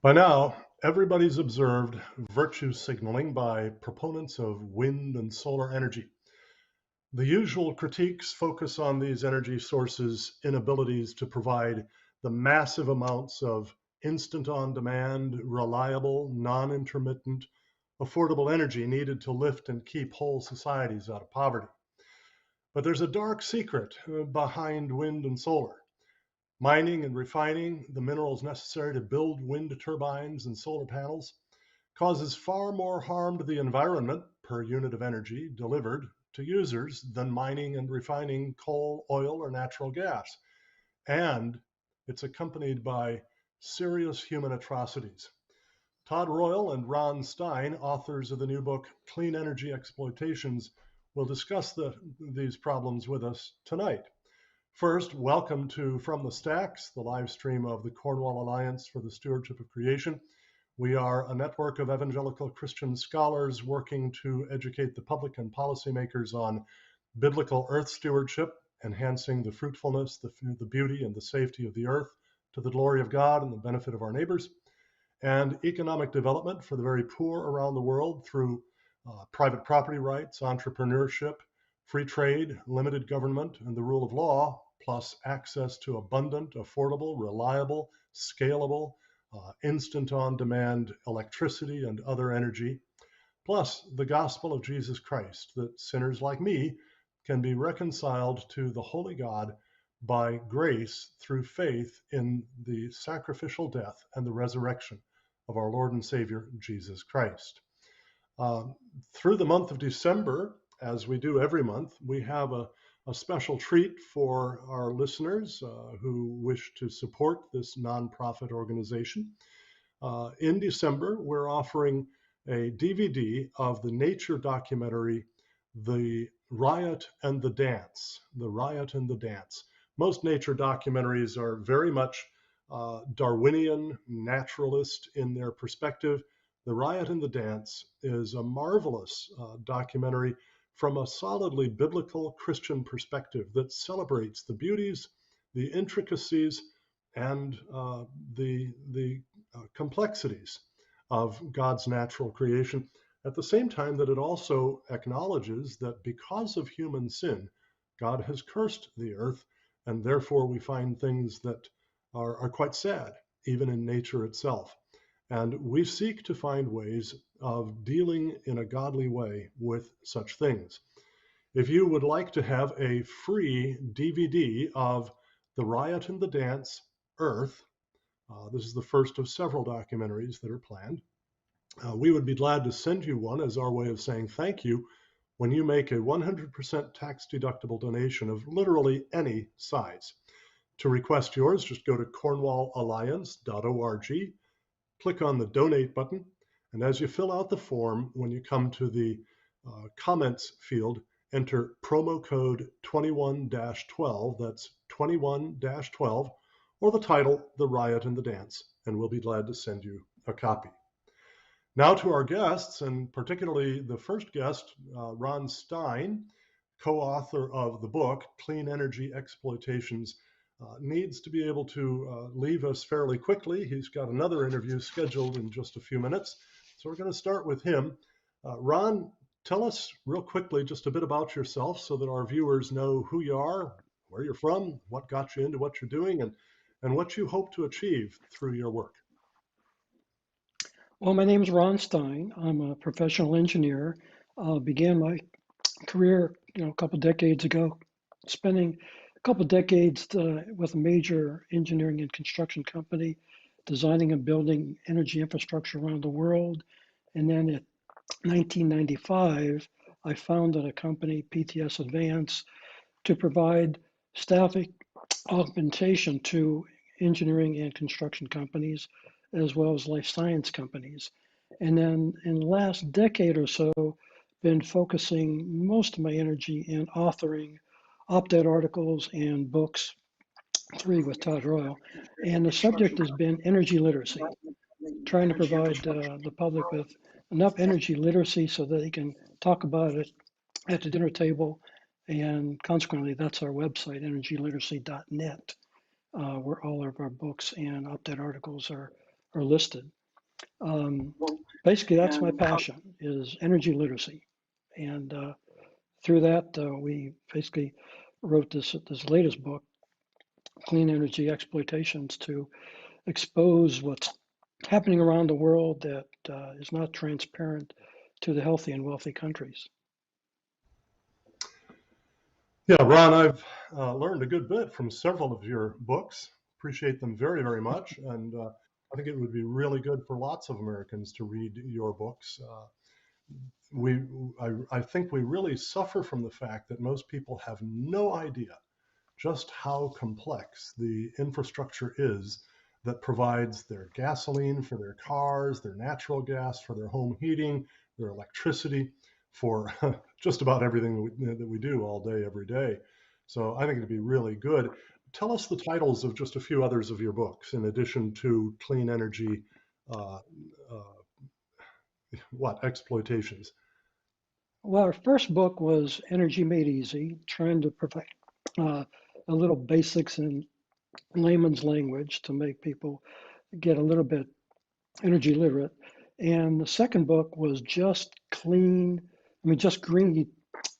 By now, everybody's observed virtue signaling by proponents of wind and solar energy. The usual critiques focus on these energy sources' inabilities to provide the massive amounts of instant on demand, reliable, non intermittent, affordable energy needed to lift and keep whole societies out of poverty. But there's a dark secret behind wind and solar. Mining and refining the minerals necessary to build wind turbines and solar panels causes far more harm to the environment per unit of energy delivered to users than mining and refining coal, oil, or natural gas. And it's accompanied by serious human atrocities. Todd Royal and Ron Stein, authors of the new book Clean Energy Exploitations, will discuss these problems with us tonight. First, welcome to From the Stacks, the live stream of the Cornwall Alliance for the Stewardship of Creation. We are a network of evangelical Christian scholars working to educate the public and policymakers on biblical earth stewardship, enhancing the fruitfulness, the beauty, and the safety of the earth to the glory of God and the benefit of our neighbors, and economic development for the very poor around the world through private property rights, entrepreneurship, free trade, limited government, and the rule of law, plus access to abundant, affordable, reliable, scalable, instant on demand electricity and other energy, plus the gospel of Jesus Christ, that sinners like me can be reconciled to the holy God by grace through faith in the sacrificial death and the resurrection of our Lord and Savior, Jesus Christ. Through the month of December, as we do every month, we have a special treat for our listeners who wish to support this nonprofit organization. In December, we're offering a DVD of the nature documentary, The Riot and the Dance. The Riot and the Dance. Most nature documentaries are very much Darwinian, naturalist in their perspective. The Riot and the Dance is a marvelous documentary from a solidly biblical Christian perspective that celebrates the beauties, the intricacies, and the complexities of God's natural creation, at the same time that it also acknowledges that because of human sin, God has cursed the earth, and therefore we find things that are quite sad, even in nature itself. And we seek to find ways of dealing in a godly way with such things. If you would like to have a free DVD of The Riot and the Dance, Earth, this is the first of several documentaries that are planned, we would be glad to send you one as our way of saying thank you when you make a 100% tax-deductible donation of literally any size. To request yours, just go to cornwallalliance.org, click on the donate button, and as you fill out the form, when you come to the comments field, enter promo code 21-12, that's 21-12, or the title, The Riot and the Dance, and we'll be glad to send you a copy. Now to our guests, and particularly the first guest, Ron Stein, co-author of the book, Clean Energy Exploitations, needs to be able to leave us fairly quickly. He's got another interview scheduled in just a few minutes. So we're going to start with him. Ron, tell us real quickly just a bit about yourself so that our viewers know who you are, where you're from, what got you into what you're doing, and what you hope to achieve through your work. Well, my name is Ron Stein. I'm a professional engineer. Began my career, a couple decades ago, spending a couple decades with a major engineering and construction company, designing and building energy infrastructure around the world. And then in 1995, I founded a company, PTS Advance, to provide staffing augmentation to engineering and construction companies, as well as life science companies. And then in the last decade or so, been focusing most of my energy in authoring op-ed articles and books, 3 with Todd Royal. And the subject has been energy literacy, trying to provide the public with enough energy literacy so that they can talk about it at the dinner table. And consequently, that's our website, energyliteracy.net, where all of our books and op-ed articles are are listed. Basically, that's my passion, is energy literacy. And through that, we basically wrote this latest book, Clean Energy Exploitations, to expose what's happening around the world that is not transparent to the healthy and wealthy countries. Yeah, Ron, I've learned a good bit from several of your books. Appreciate them very, very much. And I think it would be really good for lots of Americans to read your books. We, I think we really suffer from the fact that most people have no idea just how complex the infrastructure is that provides their gasoline for their cars, their natural gas for their home heating, their electricity for just about everything that we do all day, every day. So I think it'd be really good. Tell us the titles of just a few others of your books, in addition to Clean Energy, uh, exploitations. Well, our first book was Energy Made Easy, trying to provide uh, a little basics in layman's language to make people get a little bit energy literate. And the second book was just just green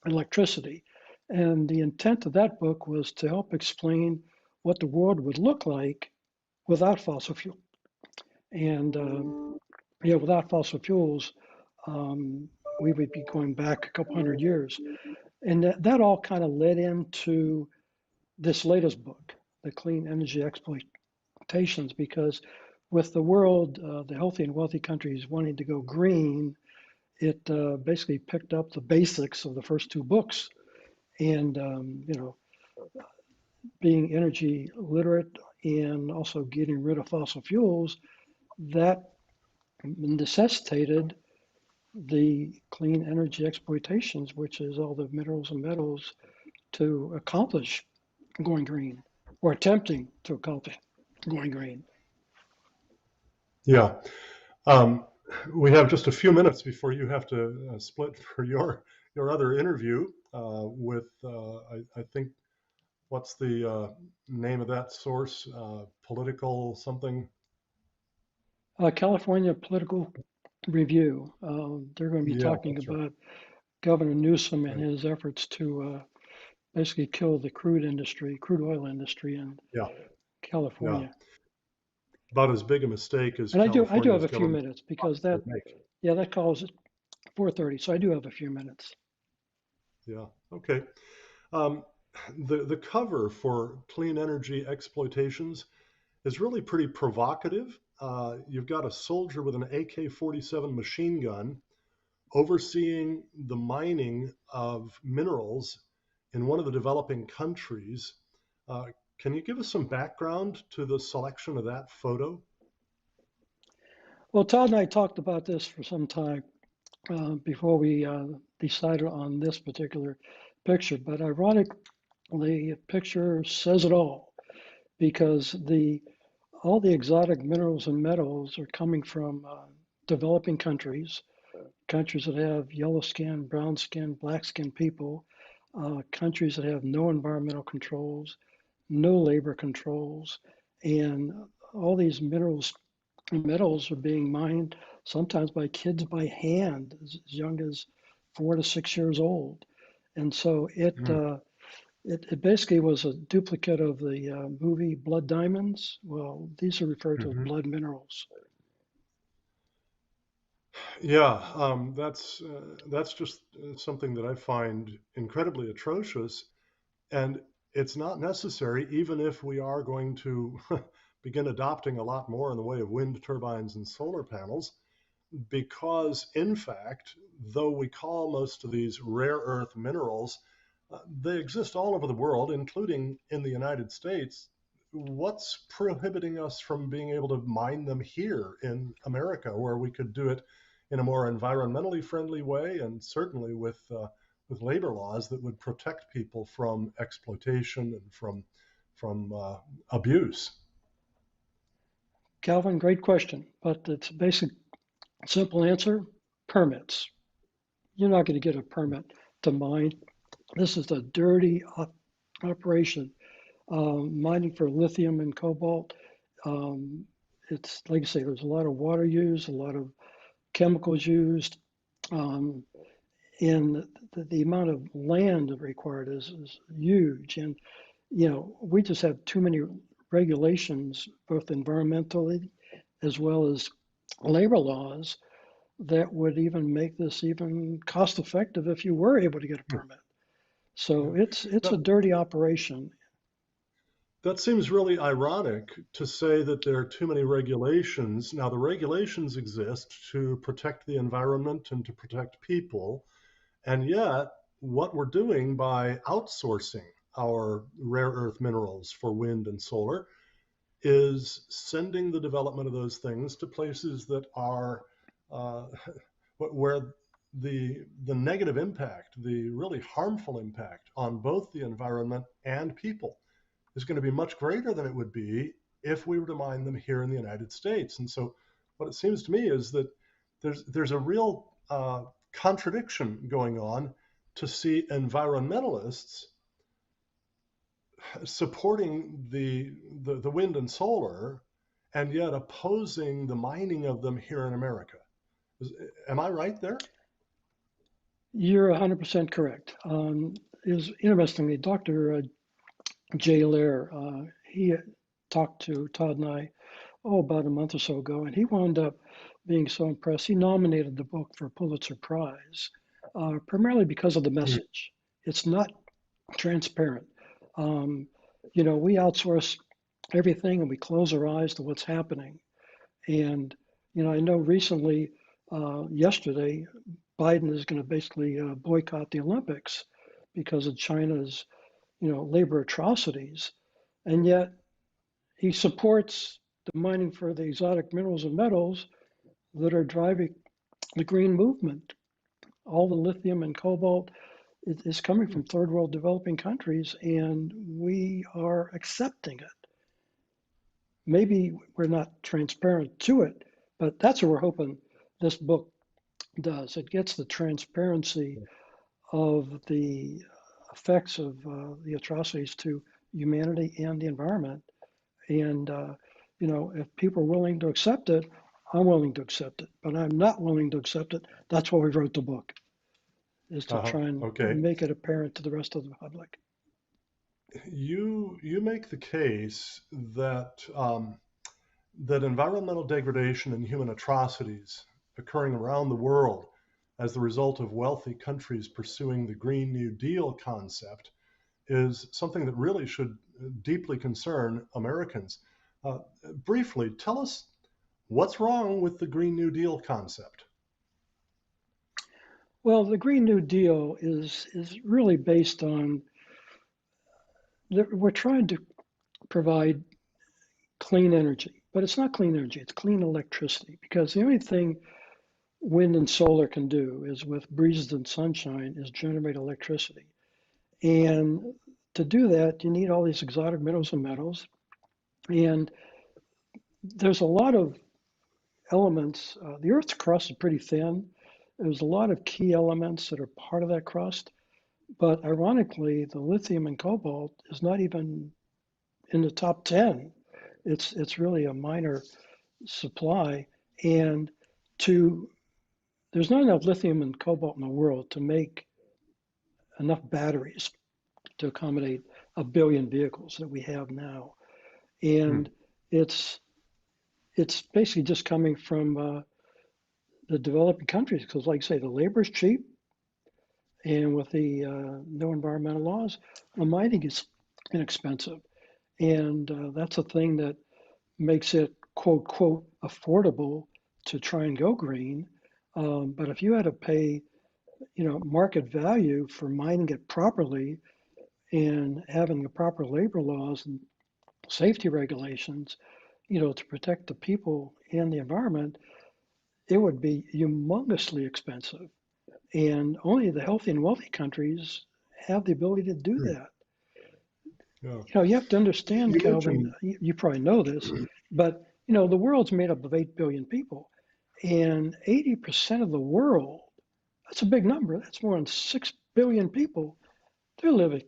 electricity. And the intent of that book was to help explain what the world would look like without fossil fuel. And without fossil fuels, um, we would be going back a couple hundred years. And that all kind of led into this latest book, The Clean Energy Exploitations, because with the world, the healthy and wealthy countries wanting to go green, it basically picked up the basics of the first two books. And, being energy literate and also getting rid of fossil fuels, that necessitated the clean energy exploitations, which is all the minerals and metals to accomplish going green, or attempting to accomplish going green. Yeah. Um, we have just a few minutes before you have to split for your other interview with I think what's the name of that source? Political something. California Political Review. They're going to be Yeah, talking that's right. about Governor Newsom and Right. his efforts to basically kill the crude oil industry in Yeah, yeah. California. About as big a mistake as And I do have California's a few government minutes because that, could make. that calls at 4:30, so I do have a few minutes. Yeah. Okay. Um, the cover for Clean Energy Exploitations is really pretty provocative. You've got a soldier with an AK-47 machine gun overseeing the mining of minerals in one of the developing countries. Uh, can you give us some background to the selection of that photo? Well, Todd and I talked about this for some time before we decided on this particular picture, but ironically, the picture says it all because all the exotic minerals and metals are coming from developing countries, countries that have yellow skin, brown skin, black skin people, countries that have no environmental controls, no labor controls, and all these minerals and metals are being mined sometimes by kids by hand as young as 4 to 6 years old. And so Mm. it basically was a duplicate of the movie Blood Diamonds. Well, these are referred to as Hmm. blood minerals. Yeah, that's just something that I find incredibly atrocious, and it's not necessary, even if we are going to begin adopting a lot more in the way of wind turbines and solar panels, because in fact, though we call most of these rare earth minerals, they exist all over the world, including in the United States. What's prohibiting us from being able to mine them here in America, where we could do it in a more environmentally friendly way, and certainly with labor laws that would protect people from exploitation and from abuse? Calvin, great question, but it's a basic, simple answer: permits. You're not going to get a permit to mine. This is a dirty operation. Mining for lithium and cobalt. Um, it's like I say, there's a lot of water used, a lot of chemicals used, um, and the amount of land required is huge. And we just have too many regulations, both environmentally as well as labor laws, that would even make this even cost effective if you were able to get a permit. Yeah. So it's a That, dirty operation. that seems really ironic to say that there are too many regulations. Now, the regulations exist to protect the environment and to protect people. And yet, what we're doing by outsourcing our rare earth minerals for wind and solar is sending the development of those things to places that are uh, where the negative impact, the really harmful impact on both the environment and people is going to be much greater than it would be if we were to mine them here in the United States. And so, what it seems to me is that there's a real contradiction going on to see environmentalists supporting the wind and solar and yet opposing the mining of them here in America. Am I right there? You're 100% correct. Is interestingly, Dr. Jay Lair, he talked to Todd and I, about a month or so ago, and he wound up being so impressed. He nominated the book for a Pulitzer Prize, primarily because of the Mm. message. It's not transparent. Um, we outsource everything and we close our eyes to what's happening. And, I know recently, yesterday, Biden is going to basically boycott the Olympics because of China's, labor atrocities. And yet he supports the mining for the exotic minerals and metals that are driving the green movement. All the lithium and cobalt is coming from third world developing countries, and we are accepting it. Maybe we're not transparent to it, but that's what we're hoping this book does. It gets the transparency of the effects of the atrocities to humanity and the environment. And, if people are willing to accept it, I'm willing to accept it, but I'm not willing to accept it. That's why we wrote the book, is to Uh-huh. try and Okay. make it apparent to the rest of the public. You make the case that that environmental degradation and human atrocities occurring around the world as the result of wealthy countries pursuing the Green New Deal concept is something that really should deeply concern Americans. Uh, Briefly, tell us what's wrong with the Green New Deal concept. Well, the Green New Deal is really based on we're trying to provide clean energy, but it's not clean energy, it's clean electricity, because the only thing wind and solar can do is with breezes and sunshine is generate electricity. And to do that, you need all these exotic minerals and metals. And there's a lot of elements. The Earth's crust is pretty thin. There's a lot of key elements that are part of that crust. But ironically, the lithium and cobalt is not even in the top 10. It's really a minor supply. And to there's not enough lithium and cobalt in the world to make enough batteries to accommodate a billion vehicles that we have now. Hmm. And it's it's basically just coming from the developing countries because, like I say, the labor is cheap, and with the no environmental laws, the mining is inexpensive, and that's a thing that makes it quote quote affordable to try and go green. But if you had to pay, market value for mining it properly and having the proper labor laws and safety regulations, to protect the people and the environment, it would be humongously expensive. And only the healthy and wealthy countries have the ability to do Hmm. that. Yeah. You have to understand, You Calvin, mentioned, you probably know this, but the world's made up of 8 billion people, and 80% of the world, that's a big number. That's more than 6 billion people. They're living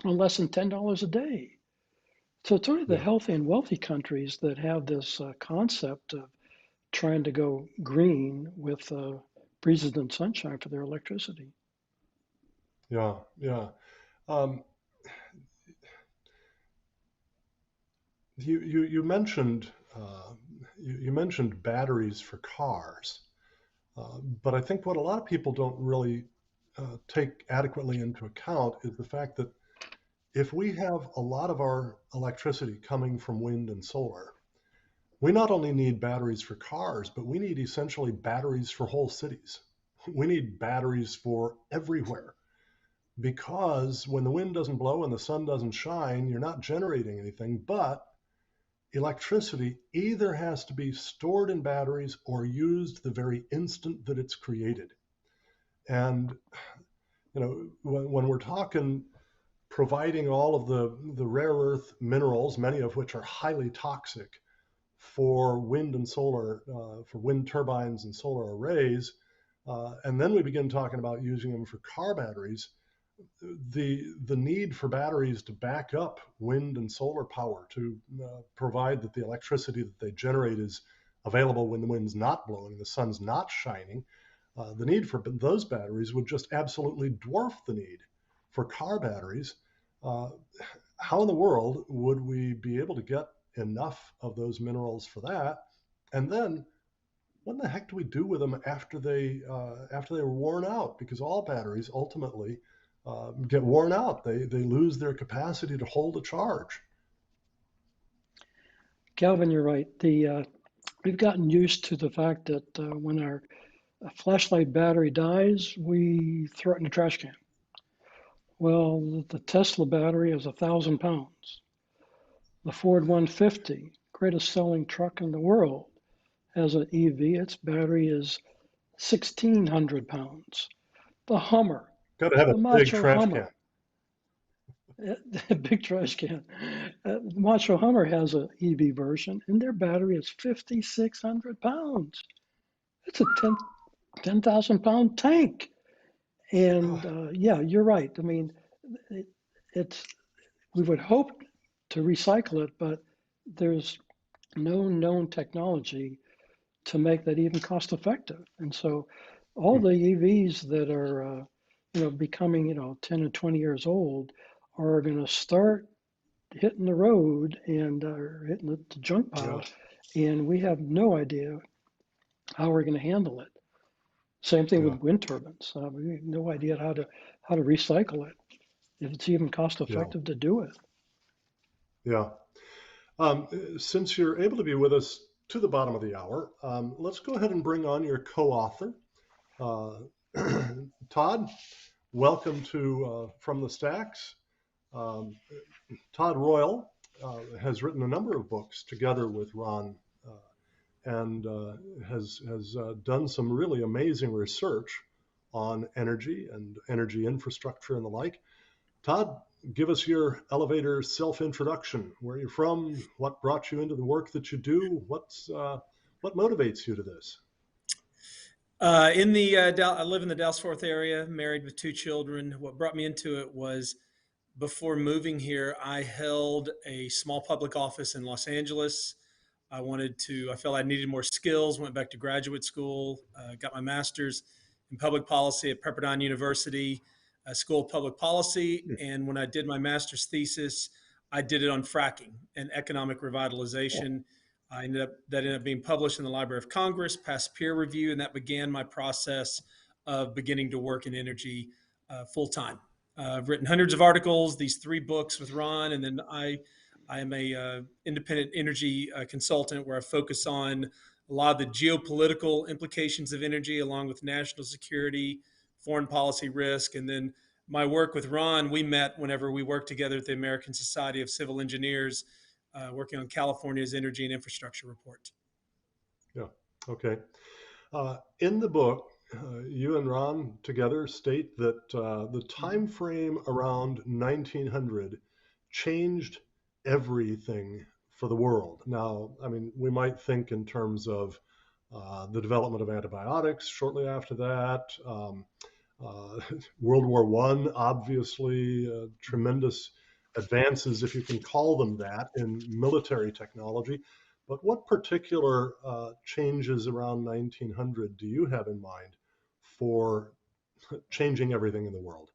on less than $10 a day. So it's only the Yeah, healthy and wealthy countries that have this concept of trying to go green with breezes and sunshine for their electricity. yeah, yeah. Um, you mentioned you mentioned batteries for cars, but I think what a lot of people don't really take adequately into account is the fact that if we have a lot of our electricity coming from wind and solar, we not only need batteries for cars, but we need essentially batteries for whole cities. We need batteries for everywhere because when the wind doesn't blow and the sun doesn't shine, you're not generating anything, but electricity either has to be stored in batteries or used the very instant that it's created. And when we're talking providing all of the rare earth minerals, many of which are highly toxic for wind and solar, for wind turbines and solar arrays, and then we begin talking about using them for car batteries. The need for batteries to back up wind and solar power to provide that the electricity that they generate is available when the wind's not blowing, the sun's not shining. The need for those batteries would just absolutely dwarf the need for car batteries. Uh, how in the world would we be able to get enough of those minerals for that? And then what in the heck do we do with them after they were worn out? Because all batteries ultimately get worn out. They lose their capacity to hold a charge. Calvin, you're right. We've gotten used to the fact that when our flashlight battery dies, we throw it in the trash can. Well, the Tesla battery is 1,000 pounds. The Ford 150, greatest selling truck in the world, has an EV. Its battery is 1,600 pounds. The Hummer, Got to have a the big Macho trash can. Hummer, big trash can. Macho Hummer has an EV version, and their battery is 5,600 pounds. It's a 10,000 pound tank. And yeah, you're right. I mean, it, it's we would hope to recycle it, but there's no known technology to make that even cost effective. And so all the EVs that are becoming 10 and 20 years old are going to start hitting the road and hitting the junk Yeah, pile, and we have no idea how we're going to handle it. Same thing yeah, with wind turbines. We have no idea how to recycle it, if it's even cost yeah, effective to do it. yeah. Since you're able to be with us to the bottom of the hour, let's go ahead and bring on your co-author, uh, Todd. Welcome to From the Stacks. Um, Todd Royal has written a number of books together with Ron, and has done some really amazing research on energy and energy infrastructure and the like. Todd, give us your elevator self-introduction. Where you're from, what brought you into the work that you do, what motivates you to this? I live in the Dallas Fort Worth area, married with two children. What brought me into it was before moving here, I held a small public office in Los Angeles. I felt I needed more skills, went back to graduate school, got my master's in public policy at Pepperdine University, School of Public Policy. And when I did my master's thesis, I did it on fracking and economic revitalization. That ended up being published in the Library of Congress, passed peer review, and that began my process of beginning to work in energy full time. I've written hundreds of articles, these three books with Ron, and then I am a independent energy consultant where I focus on a lot of the geopolitical implications of energy, along with national security, foreign policy risk, and then my work with Ron. We met whenever we worked together at the American Society of Civil Engineers, working on California's energy and infrastructure report. Yeah. Okay. In the book, you and Ron together state that the time frame around 1900 changed everything for the world. Now, I mean, we might think in terms of the development of antibiotics shortly after that. Uh, World War I, obviously, tremendous advances, if you can call them that, in military technology. But what particular changes around 1900 do you have in mind for changing everything in the world?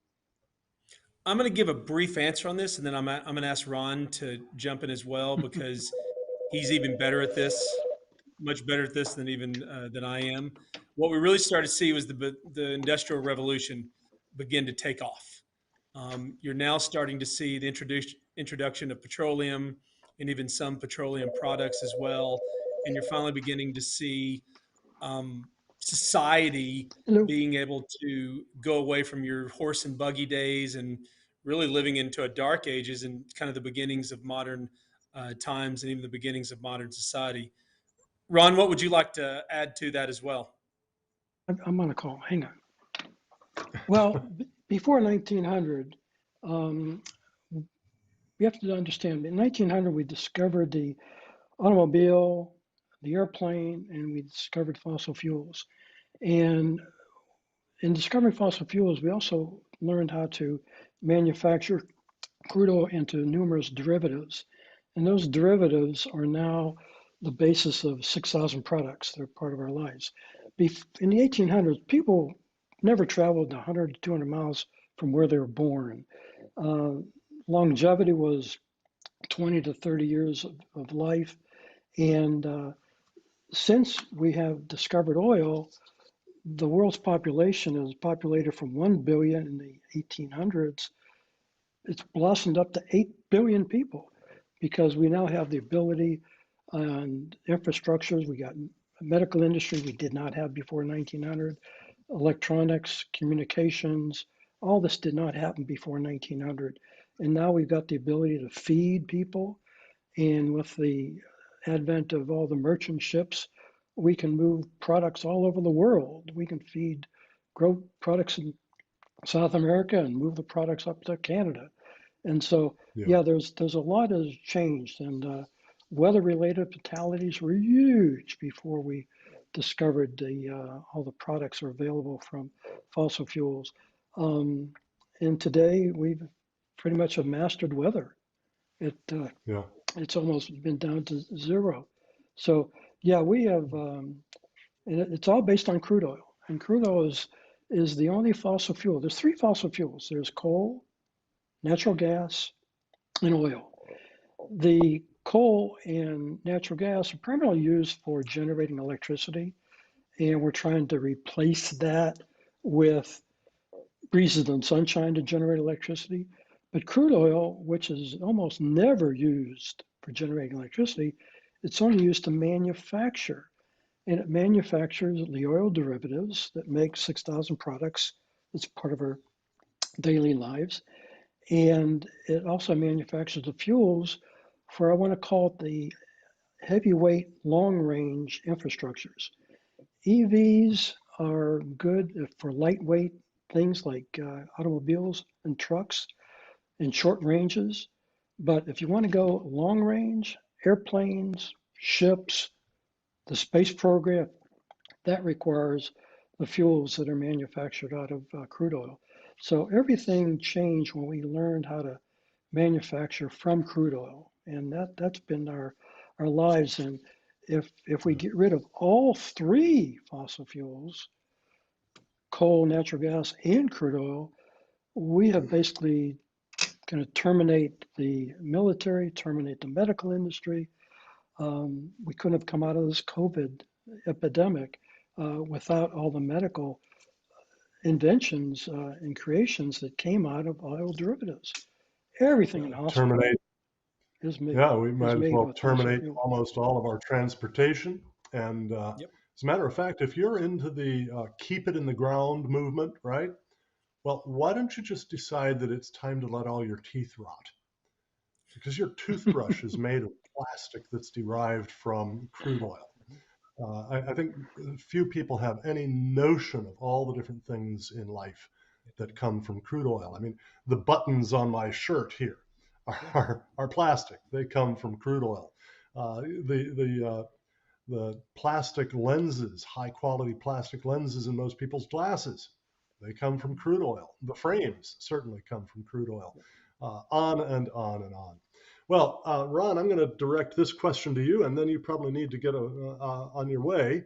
I'm going to give a brief answer on this, and then I'm going to ask Ron to jump in as well because he's even better at this, much better at this than I am. What we really started to see was the Industrial Revolution begin to take off. You're now starting to see the introduction of petroleum and even some petroleum products as well, and you're finally beginning to see society Hello. being able to go away from your horse and buggy days and really living into a dark ages and kind of the beginnings of modern times and even the beginnings of modern society. Ron, what would you like to add to that as well? I'm on a call. Hang on. Well, before 1900, um, we have to understand in 1900 we discovered the automobile, the airplane, and we discovered fossil fuels. And in discovering fossil fuels, we also learned how to manufacture crude oil into numerous derivatives. And those derivatives are now the basis of 6,000 products. They're part of our lives. In the 1800s, people never traveled 100 to 200 miles from where they were born. Uh, Longevity was 20 to 30 years of life. And since we have discovered oil, the world's population is populated from 1 billion in the 1800s. It's blossomed up to 8 billion people because we now have the ability and infrastructures. We got a medical industry we did not have before 1900, electronics, communications, all this did not happen before 1900. And now we've got the ability to feed people. And with the advent of all the merchant ships, we can move products all over the world. We can grow products in South America and move the products up to Canada. And so, Yeah. yeah, there's a lot has changed, and weather-related fatalities were huge before we discovered all the products are available from fossil fuels. Um, and today we've pretty much have mastered weather. It Yeah. it's almost been down to zero. So yeah, we have. And it's all based on crude oil, and crude oil is the only fossil fuel. There's three fossil fuels. There's coal, natural gas, and oil. The coal and natural gas are primarily used for generating electricity, and we're trying to replace that with breezes and sunshine to generate electricity. But crude oil, which is almost never used for generating electricity, it's only used to manufacture. And it manufactures the oil derivatives that make 6,000 products. It's part of our daily lives. And it also manufactures the fuels for, I want to call it the heavyweight long range infrastructures. EVs are good for lightweight things like automobiles and trucks and short ranges. But if you want to go long range, airplanes, ships, the space program, that requires the fuels that are manufactured out of crude oil. So everything changed when we learned how to manufacture from crude oil, and that's been our lives. And if we get rid of all three fossil fuels, coal, natural gas, and crude oil, we have basically going to terminate the military, terminate the medical industry. We couldn't have come out of this COVID epidemic without all the medical inventions and creations that came out of oil derivatives. Everything in hospital Terminate. is made Yeah, we might as well with fossil terminate fuel. almost all of our transportation. And Yep. as a matter of fact, if you're into the keep it in the ground movement, right? Well, why don't you just decide that it's time to let all your teeth rot? Because your toothbrush is made of plastic that's derived from crude oil. I think few people have any notion of all the different things in life that come from crude oil. I mean, the buttons on my shirt here are plastic. They come from crude oil. The plastic lenses, high quality plastic lenses in most people's glasses, They come from crude oil. The frames certainly come from crude oil. On and on and on. Well, Ron, I'm going to direct this question to you, and then you probably need to get on your way.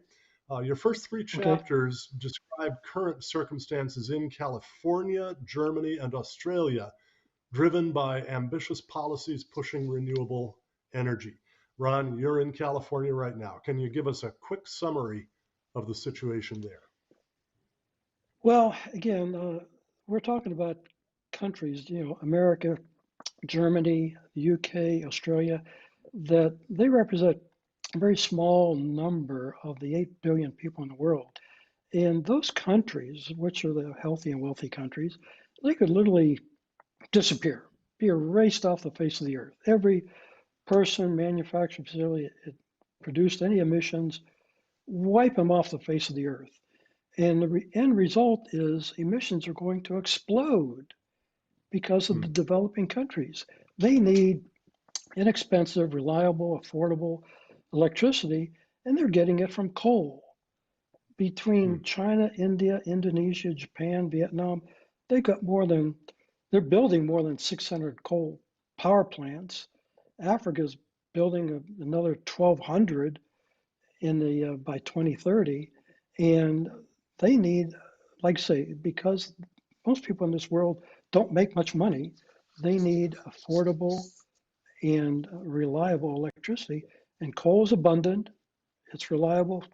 Your first three Okay. chapters describe current circumstances in California, Germany, and Australia, driven by ambitious policies pushing renewable energy. Ron, you're in California right now. Can you give us a quick summary of the situation there? Well, again, we're talking about countries, America, Germany, the UK, Australia, that they represent a very small number of the 8 billion people in the world. And those countries, which are the healthy and wealthy countries, they could literally disappear, be erased off the face of the earth. Every person, manufacturing facility that produced any emissions, wipe them off the face of the earth. And the end result is emissions are going to explode because of the developing countries. They need inexpensive, reliable, affordable electricity, and they're getting it from coal. Between China, India, Indonesia, Japan, Vietnam, they're building more than 600 coal power plants. Africa's building another 1,200 by 2030, and they need, like I say, because most people in this world don't make much money, they need affordable and reliable electricity. And coal is abundant, it's reliable,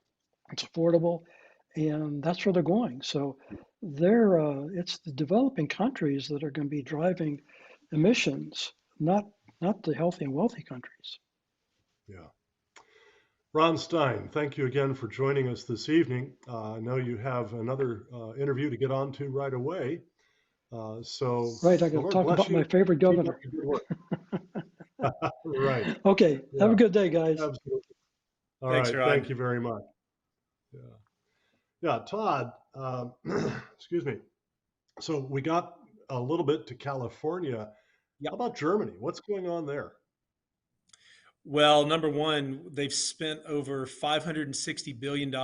it's affordable, and that's where they're going. So it's the developing countries that are going to be driving emissions, not the healthy and wealthy countries. Yeah. Ron Stein, thank you again for joining us this evening. I know you have another interview to get on to right away. So Right, I the got to Lord talk bless about you. my favorite Keep up governor. the good work. Right. Okay, have Yeah, a good day, guys. absolutely. All Thanks, right. Ron. Thank you very much. Yeah. Yeah, Todd, excuse me. So we got a little bit to California. How Yep. about Germany? What's going on there? Well, number one, they've spent over $560 billion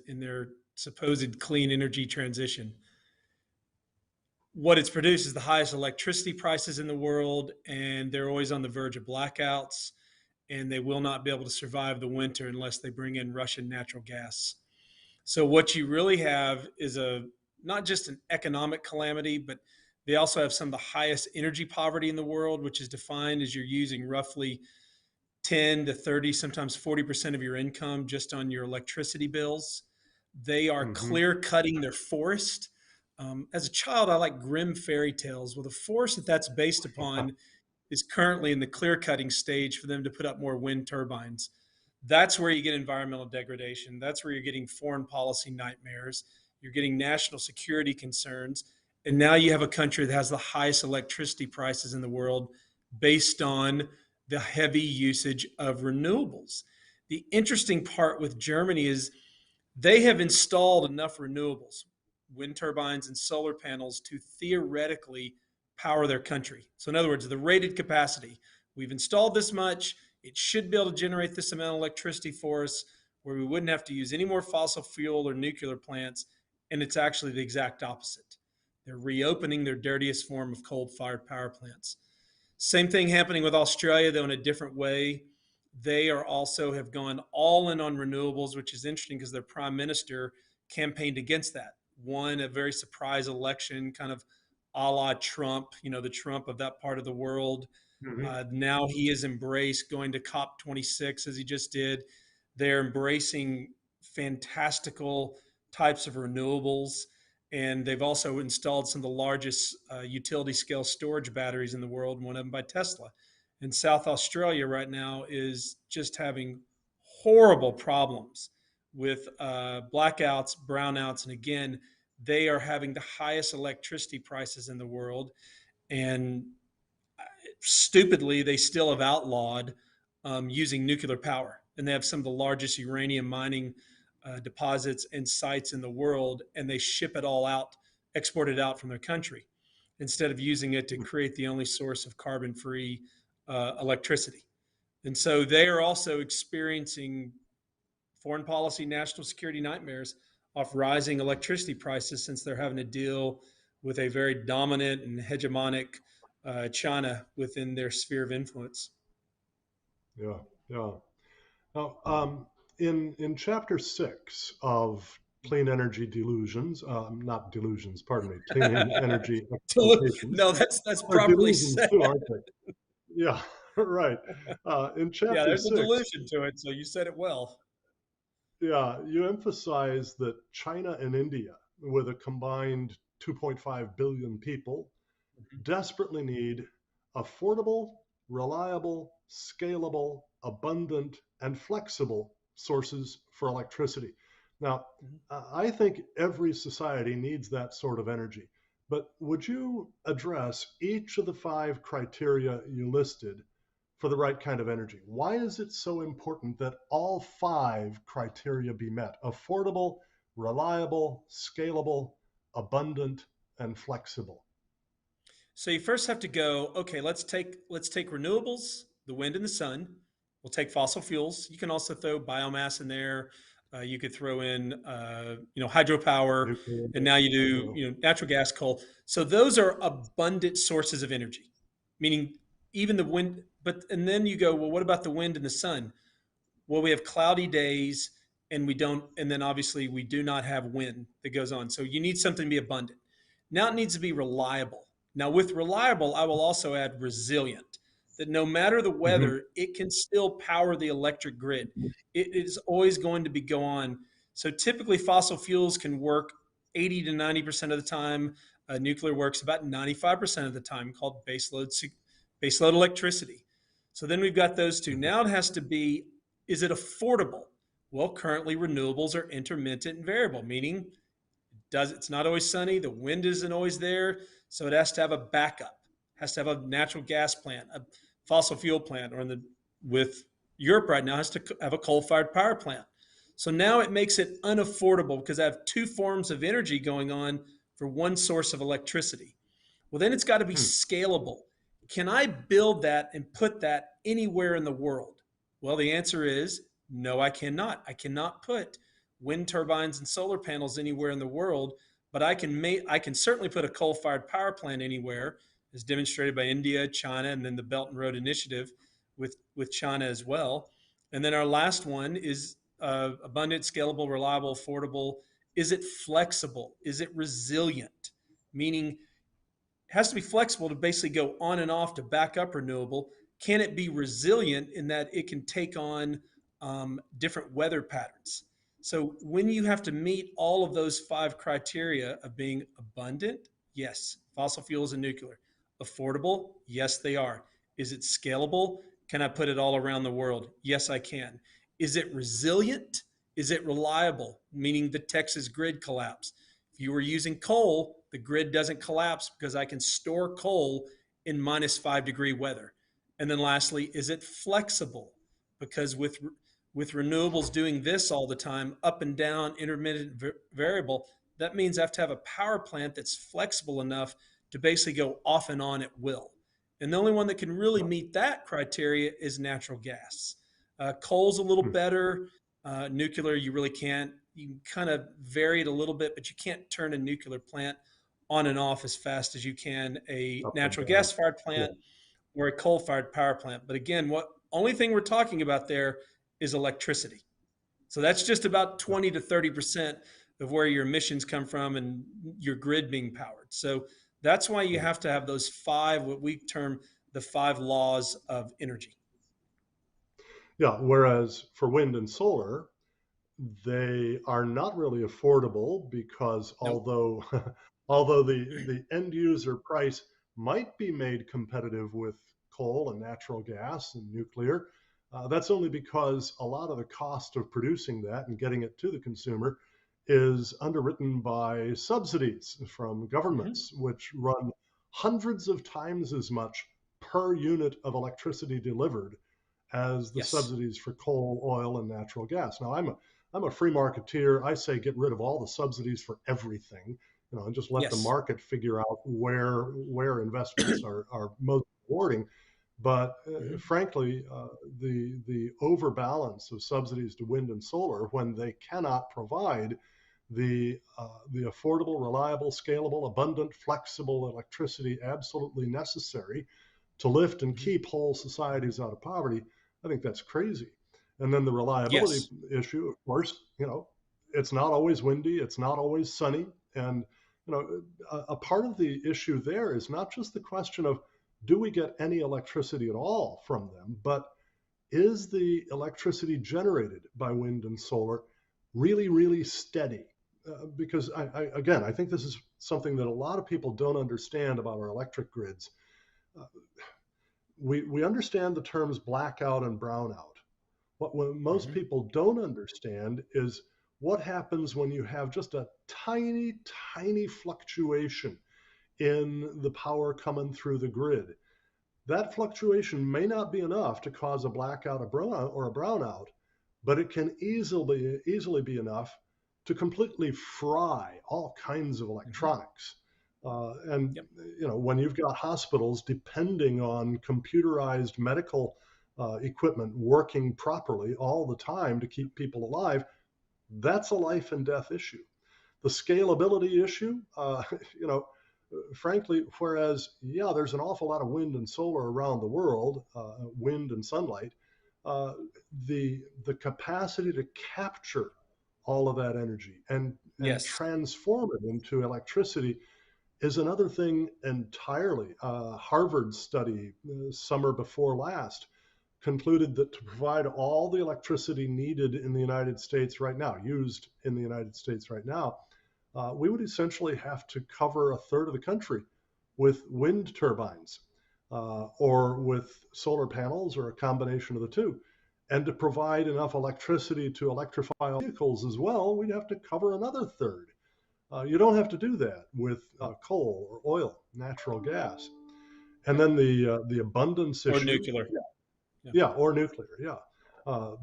in their supposed clean energy transition. What it's produced is the highest electricity prices in the world, and they're always on the verge of blackouts, and they will not be able to survive the winter unless they bring in Russian natural gas. So what you really have is not just an economic calamity, but they also have some of the highest energy poverty in the world, which is defined as you're using roughly 10 to 30, sometimes 40% of your income just on your electricity bills. They are Hmm. clear cutting their forest. As a child, I like grim fairy tales. Well, the forest that's based upon is currently in the clear cutting stage for them to put up more wind turbines. That's where you get environmental degradation. That's where you're getting foreign policy nightmares. You're getting national security concerns. And now you have a country that has the highest electricity prices in the world based on the heavy usage of renewables. The interesting part with Germany is they have installed enough renewables, wind turbines and solar panels, to theoretically power their country. So, in other words, the rated capacity, we've installed this much, it should be able to generate this amount of electricity for us where we wouldn't have to use any more fossil fuel or nuclear plants. And it's actually the exact opposite. They're reopening their dirtiest form of coal fired power plants. Same thing happening with Australia, though in a different way. They are also have gone all in on renewables, which is interesting because their prime minister campaigned against that. Won a very surprise election, kind of a la Trump, the Trump of that part of the world. Hmm. Now he has embraced going to COP26 as he just did. They're embracing fantastical types of renewables. And they've also installed some of the largest utility scale storage batteries in the world, one of them by Tesla. And South Australia right now is just having horrible problems with blackouts, brownouts. And again, they are having the highest electricity prices in the world. And stupidly, they still have outlawed using nuclear power. And they have some of the largest uranium mining deposits and sites in the world, and they ship it all out, export it out from their country, instead of using it to create the only source of carbon-free electricity. And so they are also experiencing foreign policy, national security nightmares off rising electricity prices since they're having to deal with a very dominant and hegemonic China within their sphere of influence. Yeah, yeah. Now, in chapter 6 of Clean Energy Delusions, not delusions, pardon me, Clean Energy Expectations. No, that's They're properly delusions said. too, aren't they? Yeah, right. In Yeah, chapter there's a 6, delusion to it, so you said it well. yeah, you emphasize that China and India, with a combined 2.5 billion people, desperately need affordable, reliable, scalable, abundant, and flexible sources for electricity. Now, I think every society needs that sort of energy. But would you address each of the 5 criteria you listed for the right kind of energy? Why is it so important that all 5 criteria be met? Affordable, reliable, scalable, abundant, and flexible. So you first have to go, okay, let's take renewables, the wind and the sun. We'll take fossil fuels. You can also throw biomass in there. You could throw in hydropower, Nuclear, and now you do you natural gas, coal. So those are abundant sources of energy, meaning even the wind. But and then you go, well, what about the wind and the sun? Well, we have cloudy days, and we don't, and then obviously we do not have wind that goes on. So you need something to be abundant. Now it needs to be reliable. Now, with reliable, I will also add resilient, that no matter the know. weather, it can still power the electric grid. It is always going to be go on. So typically, fossil fuels can work 80 to 90% of the time. Nuclear works about 95% of the time, called baseload electricity. So then we've got those two. Now it has to be, is it affordable? Well, currently renewables are intermittent and variable, meaning it's not always sunny, the wind isn't always there, so it has to have a backup, has to have a natural gas plant, a fossil fuel plant, or with Europe right now has to have a coal-fired power plant. So now it makes it unaffordable because I have 2 forms of energy going on for one source of electricity. Well, then it's got to be Hmm. scalable. Can I build that and put that anywhere in the world? Well, the answer is no, I cannot. I cannot put wind turbines and solar panels anywhere in the world, but I can certainly put a coal-fired power plant anywhere, as demonstrated by India, China, and then the Belt and Road Initiative with China as well. And then our last one is abundant, scalable, reliable, affordable. Is it flexible? Is it resilient? Meaning has to be flexible to basically go on and off to back up renewable. Can it be resilient in that it can take on different weather patterns? So when you have to meet all of those 5 criteria of being abundant, yes, fossil fuels and nuclear. Affordable, yes, they are. Is it scalable? Can I put it all around the world? Yes, I can. Is it resilient? Is it reliable? Meaning the Texas grid collapse. If you were using coal, the grid doesn't collapse because I can store coal in -5 degree weather. And then lastly, is it flexible? Because with renewables doing this all the time, up and down, intermittent variable, that means I have to have a power plant that's flexible enough to basically go off and on at will. And the only one that can really meet that criteria is natural gas. Coal's a little Hmm. better. Nuclear, you really can't. You can kind of vary it a little bit, but you can't turn a nuclear plant on and off as fast as you can a Up and natural down. gas fired Yeah. plant or a coal fired power plant. But again, what only thing we're talking about there is electricity. So that's just about Yeah. 20 to 30% of where your emissions come from and your grid being powered. So that's why you Right. have to have those 5, what we term the 5 laws of energy. Yeah. Whereas for wind and solar, they are not really affordable because Nope. although the end user price might be made competitive with coal and natural gas and nuclear, that's only because a lot of the cost of producing that and getting it to the consumer is underwritten by subsidies from Mm-hmm. governments, which run hundreds of times as much per unit of electricity delivered as the Yes. subsidies for coal, oil, and natural gas. Now, I'm a free marketeer. I say get rid of all the subsidies for everything, and just let the Yes. market figure out where investments are most rewarding. But Mm-hmm. frankly, the overbalance of subsidies to wind and solar when they cannot provide the affordable, reliable, scalable, abundant, flexible electricity absolutely necessary to lift and keep whole societies out of poverty, I think that's crazy. And then the reliability Yes. issue, of course, it's not always windy, it's not always sunny. And, a part of the issue there is not just the question of do we get any electricity at all from them, but is the electricity generated by wind and solar really, really steady? Because again, I think this is something that a lot of people don't understand about our electric grids. Uh, we understand the terms blackout and brownout. What most Hmm. people don't understand is what happens when you have just a tiny, tiny fluctuation in the power coming through the grid. That fluctuation may not be enough to cause a blackout or a brownout, but it can easily be enough to completely fry all kinds of Hmm. electronics. And Yep. when you've got hospitals depending on computerized medical equipment working properly all the time to keep people alive, that's a life and death issue. The scalability issue, frankly, whereas, yeah, there's an awful lot of wind and solar around the world, wind and sunlight, uh, the capacity to capture all of that energy and Yes. transform it into electricity is another thing entirely. Harvard study summer before last concluded that to provide all the electricity needed in the United States right now, used in the United States right now, we would essentially have to cover a third of the country with wind turbines or with solar panels or a combination of the two. And to provide enough electricity to electrify vehicles as well, we'd have to cover another third. You don't have to do that with coal or oil, natural gas. And Yep. then the abundance Or issue, nuclear. Yeah. yeah, or nuclear, yeah.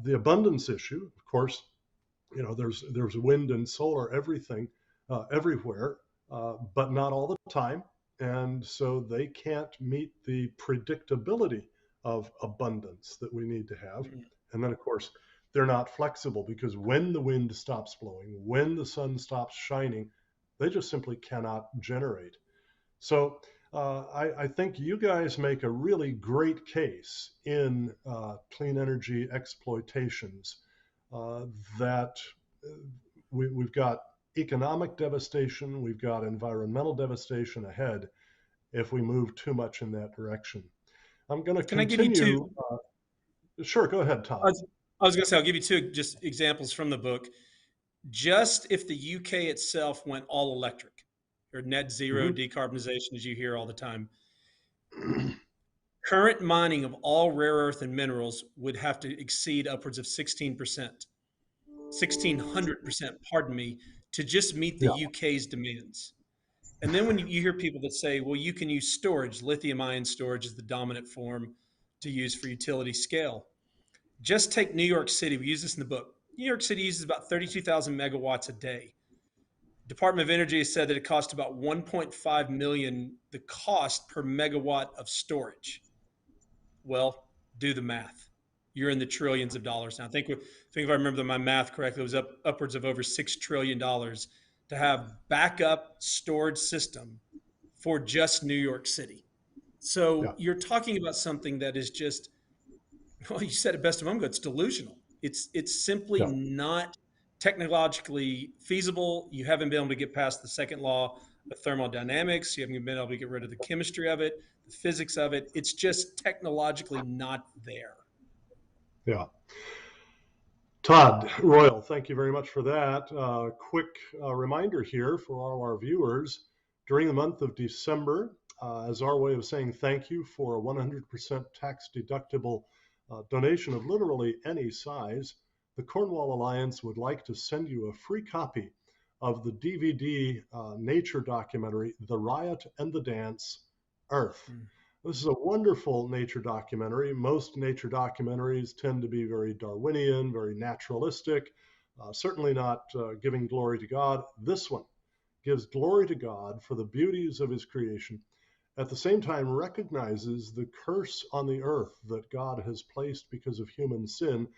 The abundance issue, of course, there's wind and solar everything everywhere, but not all the time, and so they can't meet the predictability of abundance that we need to have. Mm. And then, of course, they're not flexible because when the wind stops blowing, when the sun stops shining, they just simply cannot generate. So I think you guys make a really great case in clean energy exploitations uh, that we've got economic devastation, we've got environmental devastation ahead if we move too much in that direction. I'm going to Can I give you two? continue. Sure, go ahead, I Todd. was, I was going to say, I'll give you two just examples from the book. Just if the UK itself went all electric or net zero Hmm. decarbonization, as you hear all the time, current mining of all rare earth and minerals would have to exceed upwards of 16%, 1600%, pardon me, to just meet the Yeah, UK's demands. And then when you hear people that say, well, you can use storage, lithium ion storage is the dominant form to use for utility scale. Just take New York City. We use this in the book. New York City uses about 32,000 megawatts a day. Department of Energy has said that it costs about 1.5 million the cost per megawatt of storage. Well, do the math. You're in the trillions of dollars now. I think if I remember my math correctly, it was upwards of over $6 trillion to have backup storage system for just New York City. yeah, So you're talking about something that is just, well, you said it best a moment ago. It's delusional. It's simply yeah. not technologically feasible. You haven't been able to get past the second law of thermodynamics. You haven't been able to get rid of the chemistry of it, the physics of it. It's just technologically not there. Yeah. Todd Royal, thank you very much for that. Quick reminder here for all our viewers during the month of December, as our way of saying thank you for a 100% tax deductible donation of literally any size, the Cornwall Alliance would like to send you a free copy of the DVD nature documentary, The Riot and the Dance Earth. Mm. This is a wonderful nature documentary. Most nature documentaries tend to be very Darwinian, very naturalistic, certainly not giving glory to God. This one gives glory to God for the beauties of his creation, at the same time recognizes the curse on the earth that God has placed because of human sin,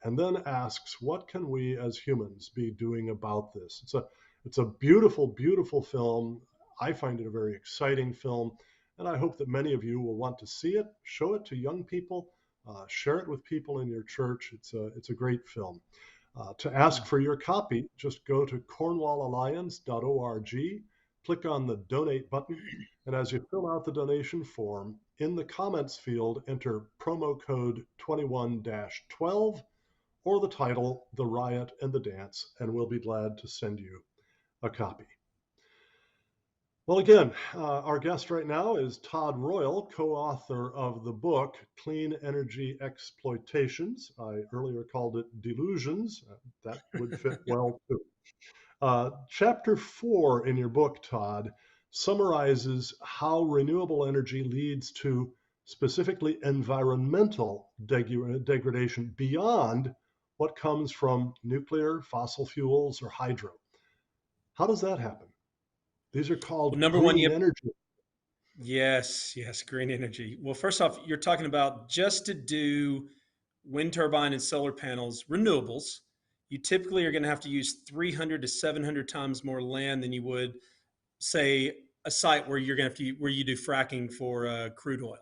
and then asks, what can we as humans be doing about this? It's a beautiful, beautiful film. I find it a very exciting film, and I hope that many of you will want to see it, show it to young people, share it with people in your church. It's a great film. To ask for your copy, just go to cornwallalliance.org, click on the donate button, and as you fill out the donation form, in the comments field, enter promo code 21-12 or the title, The Riot and the Dance, and we'll be glad to send you a copy. Well, again, our guest right now is Todd Royal, co-author of the book Clean Energy Exploitations. I earlier called it Delusions. That would fit well too. Chapter 4 in your book, Todd, summarizes how renewable energy leads to specifically environmental degradation beyond what comes from nuclear, fossil fuels, or hydro. How does that happen? These are called Well, number one, green energy. yes, green energy. Well, first off, you're talking about just to do wind turbine and solar panels, renewables, you typically are going to have to use 300 to 700 times more land than you would, say, a site where you're going to have to where you do fracking for crude oil.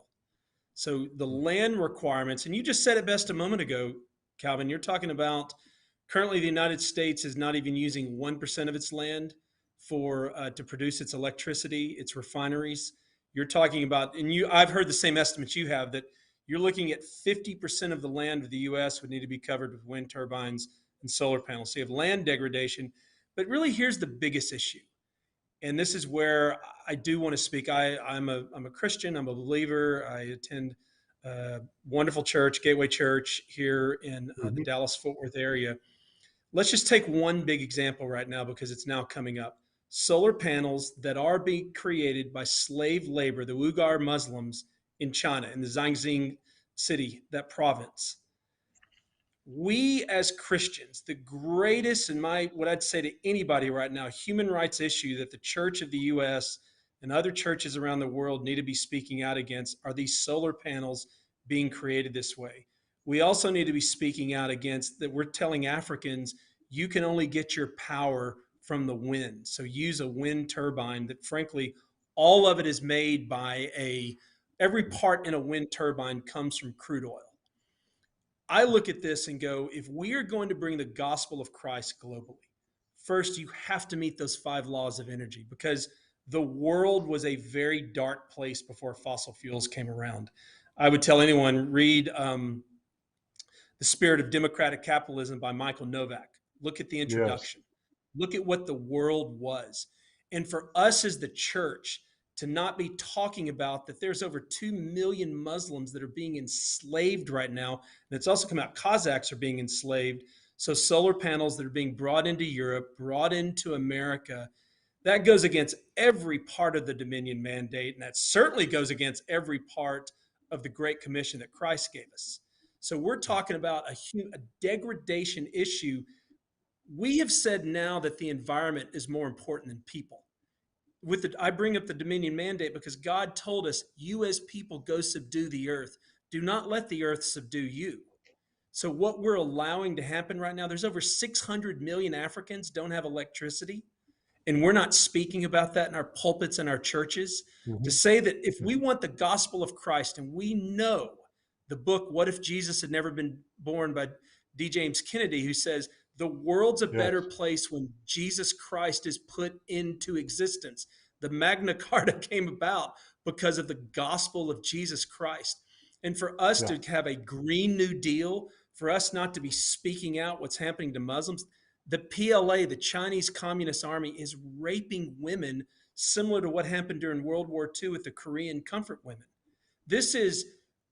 So the land requirements, and you just said it best a moment ago, Calvin. You're talking about currently the United States is not even using 1% of its land for to produce its electricity, its refineries. You're talking about, and I've heard the same estimates you have, that you're looking at 50% of the land of the U.S. would need to be covered with wind turbines and solar panels. So you have land degradation, but really here's the biggest issue, and this is where I do want to speak. I'm a Christian. I'm a believer. I attend a wonderful church, Gateway Church, here in the Dallas-Fort Worth area. Let's just take one big example right now because it's now coming up. Solar panels that are being created by slave labor, the Uyghur Muslims in China, in the Xinjiang city, that province. We as Christians, the greatest, in what I'd say to anybody right now, human rights issue that the Church of the U.S. and other churches around the world need to be speaking out against are these solar panels being created this way. We also need to be speaking out against that we're telling Africans, you can only get your power from the wind. So use a wind turbine that, frankly, all of it is made by every part in a wind turbine comes from crude oil. I look at this and go, if we are going to bring the gospel of Christ globally, first you have to meet those 5 laws of energy, because the world was a very dark place before fossil fuels came around. I would tell anyone, read The Spirit of Democratic Capitalism by Michael Novak. Look at the introduction. Yes. Look at what the world was. And for us as the church to not be talking about that there's over 2 million Muslims that are being enslaved right now. And it's also come out Kazakhs are being enslaved. So solar panels that are being brought into Europe, brought into America, that goes against every part of the Dominion Mandate. And that certainly goes against every part of the Great Commission that Christ gave us. So we're talking about a degradation issue. We have said now that the environment is more important than people. I bring up the Dominion Mandate because God told us, you as people go subdue the earth. Do not let the earth subdue you. So what we're allowing to happen right now, there's over 600 million Africans don't have electricity. And we're not speaking about that in our pulpits and our churches. To say that if we want the gospel of Christ, and we know the book, What If Jesus Had Never Been Born by D. James Kennedy, who says, the world's a better place when Jesus Christ is put into existence. The Magna Carta came about because of the gospel of Jesus Christ. And for us to have a Green New Deal, for us not to be speaking out what's happening to Muslims, the PLA, the Chinese Communist Army, is raping women similar to what happened during World War II with the Korean comfort women. This is,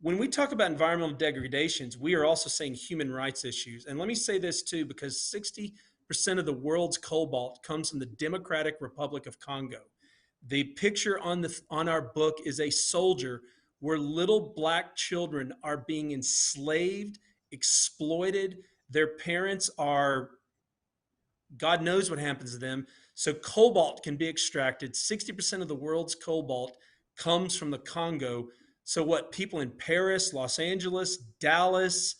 when we talk about environmental degradations, we are also saying human rights issues. And let me say this too, because 60% of the world's cobalt comes from the Democratic Republic of Congo. The picture on our book is a soldier where little black children are being enslaved, exploited. Their parents are, God knows what happens to them. So cobalt can be extracted. 60% of the world's cobalt comes from the Congo. So what people in Paris, Los Angeles, Dallas,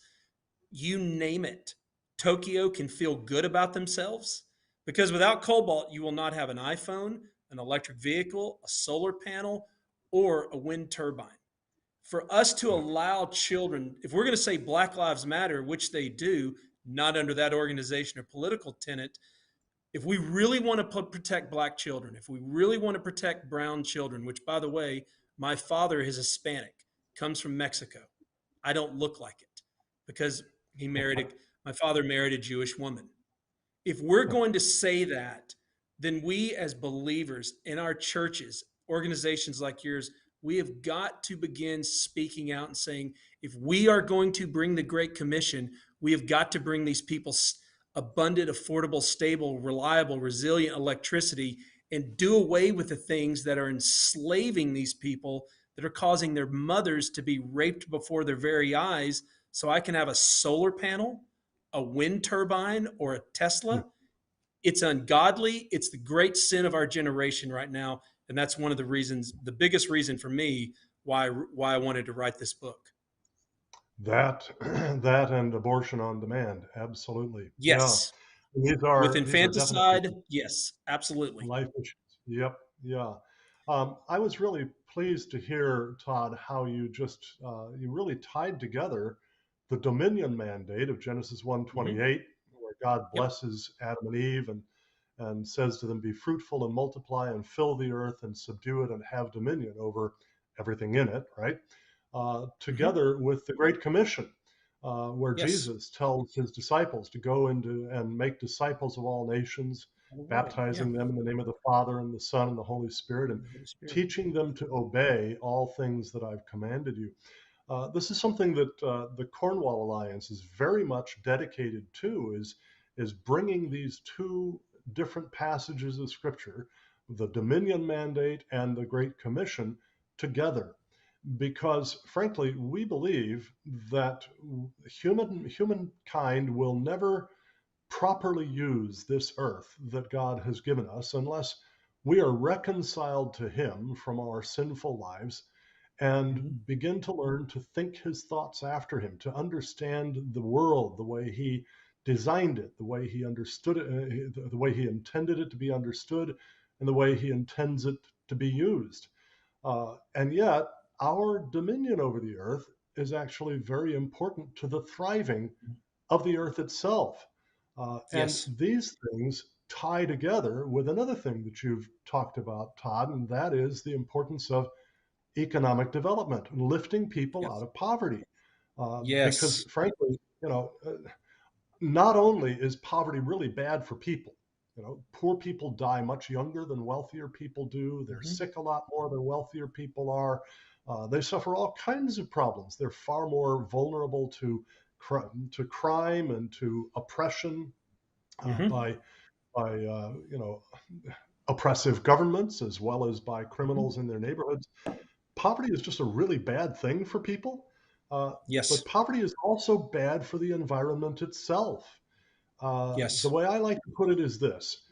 you name it. Tokyo can feel good about themselves because without cobalt, you will not have an iPhone, an electric vehicle, a solar panel, or a wind turbine. For us to allow children, if we're going to say Black Lives Matter, which they do, not under that organization or political tenet, if we really want to protect Black children, if we really want to protect brown children, which, by the way, my father is Hispanic, comes from Mexico. I don't look like it because my father married a Jewish woman. If we're going to say that, then we as believers in our churches, organizations like yours, we have got to begin speaking out and saying, if we are going to bring the Great Commission, we have got to bring these people abundant, affordable, stable, reliable, resilient electricity and do away with the things that are enslaving these people, that are causing their mothers to be raped before their very eyes. So I can have a solar panel, a wind turbine, or a Tesla. It's ungodly. It's the great sin of our generation right now. And that's one of the reasons, the biggest reason for me why I wanted to write this book. That that and abortion on demand, absolutely. Yeah, Yes. With these are definitely infanticide, yes, absolutely. life issues. Yep, yeah. I was really pleased to hear, Todd, how you really tied together the dominion mandate of Genesis Mm-hmm. 1:28, where God Yep. blesses Adam and Eve and says to them, "Be fruitful and multiply and fill the earth and subdue it and have dominion over everything in it," right? Mm-hmm. Together with the Great Commission, where Yes. Jesus tells his disciples to go into and make disciples of all nations, All the world. Yeah. baptizing them in the name of the Father and the Son and the Holy Spirit, and And the Holy Spirit. teaching them to obey all things that I've commanded you. This is something that the Cornwall Alliance is very much dedicated to, is bringing these two different passages of Scripture, the Dominion Mandate and the Great Commission, together. Because frankly, we believe that humankind will never properly use this earth that God has given us unless we are reconciled to Him from our sinful lives and Mm-hmm. begin to learn to think His thoughts after Him, to understand the world the way He designed it, the way He understood it, the way He intended it to be understood, and the way He intends it to be used. And yet, our dominion over the earth is actually very important to the thriving of the earth itself. And Yes. these things tie together with another thing that you've talked about, Todd, and that is the importance of economic development, lifting people out Yes. of poverty. Because Yes. frankly, not only is poverty really bad for people, poor people die much younger than wealthier people do. They're Mm-hmm. sick a lot more than wealthier people are. They suffer all kinds of problems. They're far more vulnerable to crime and to oppression Mm-hmm. by oppressive governments as well as by Mm-hmm. criminals in their neighborhoods. Poverty is just a really bad thing for people, uh, Yes. but poverty is also bad for the environment itself. The Yes. way I like to put it is this: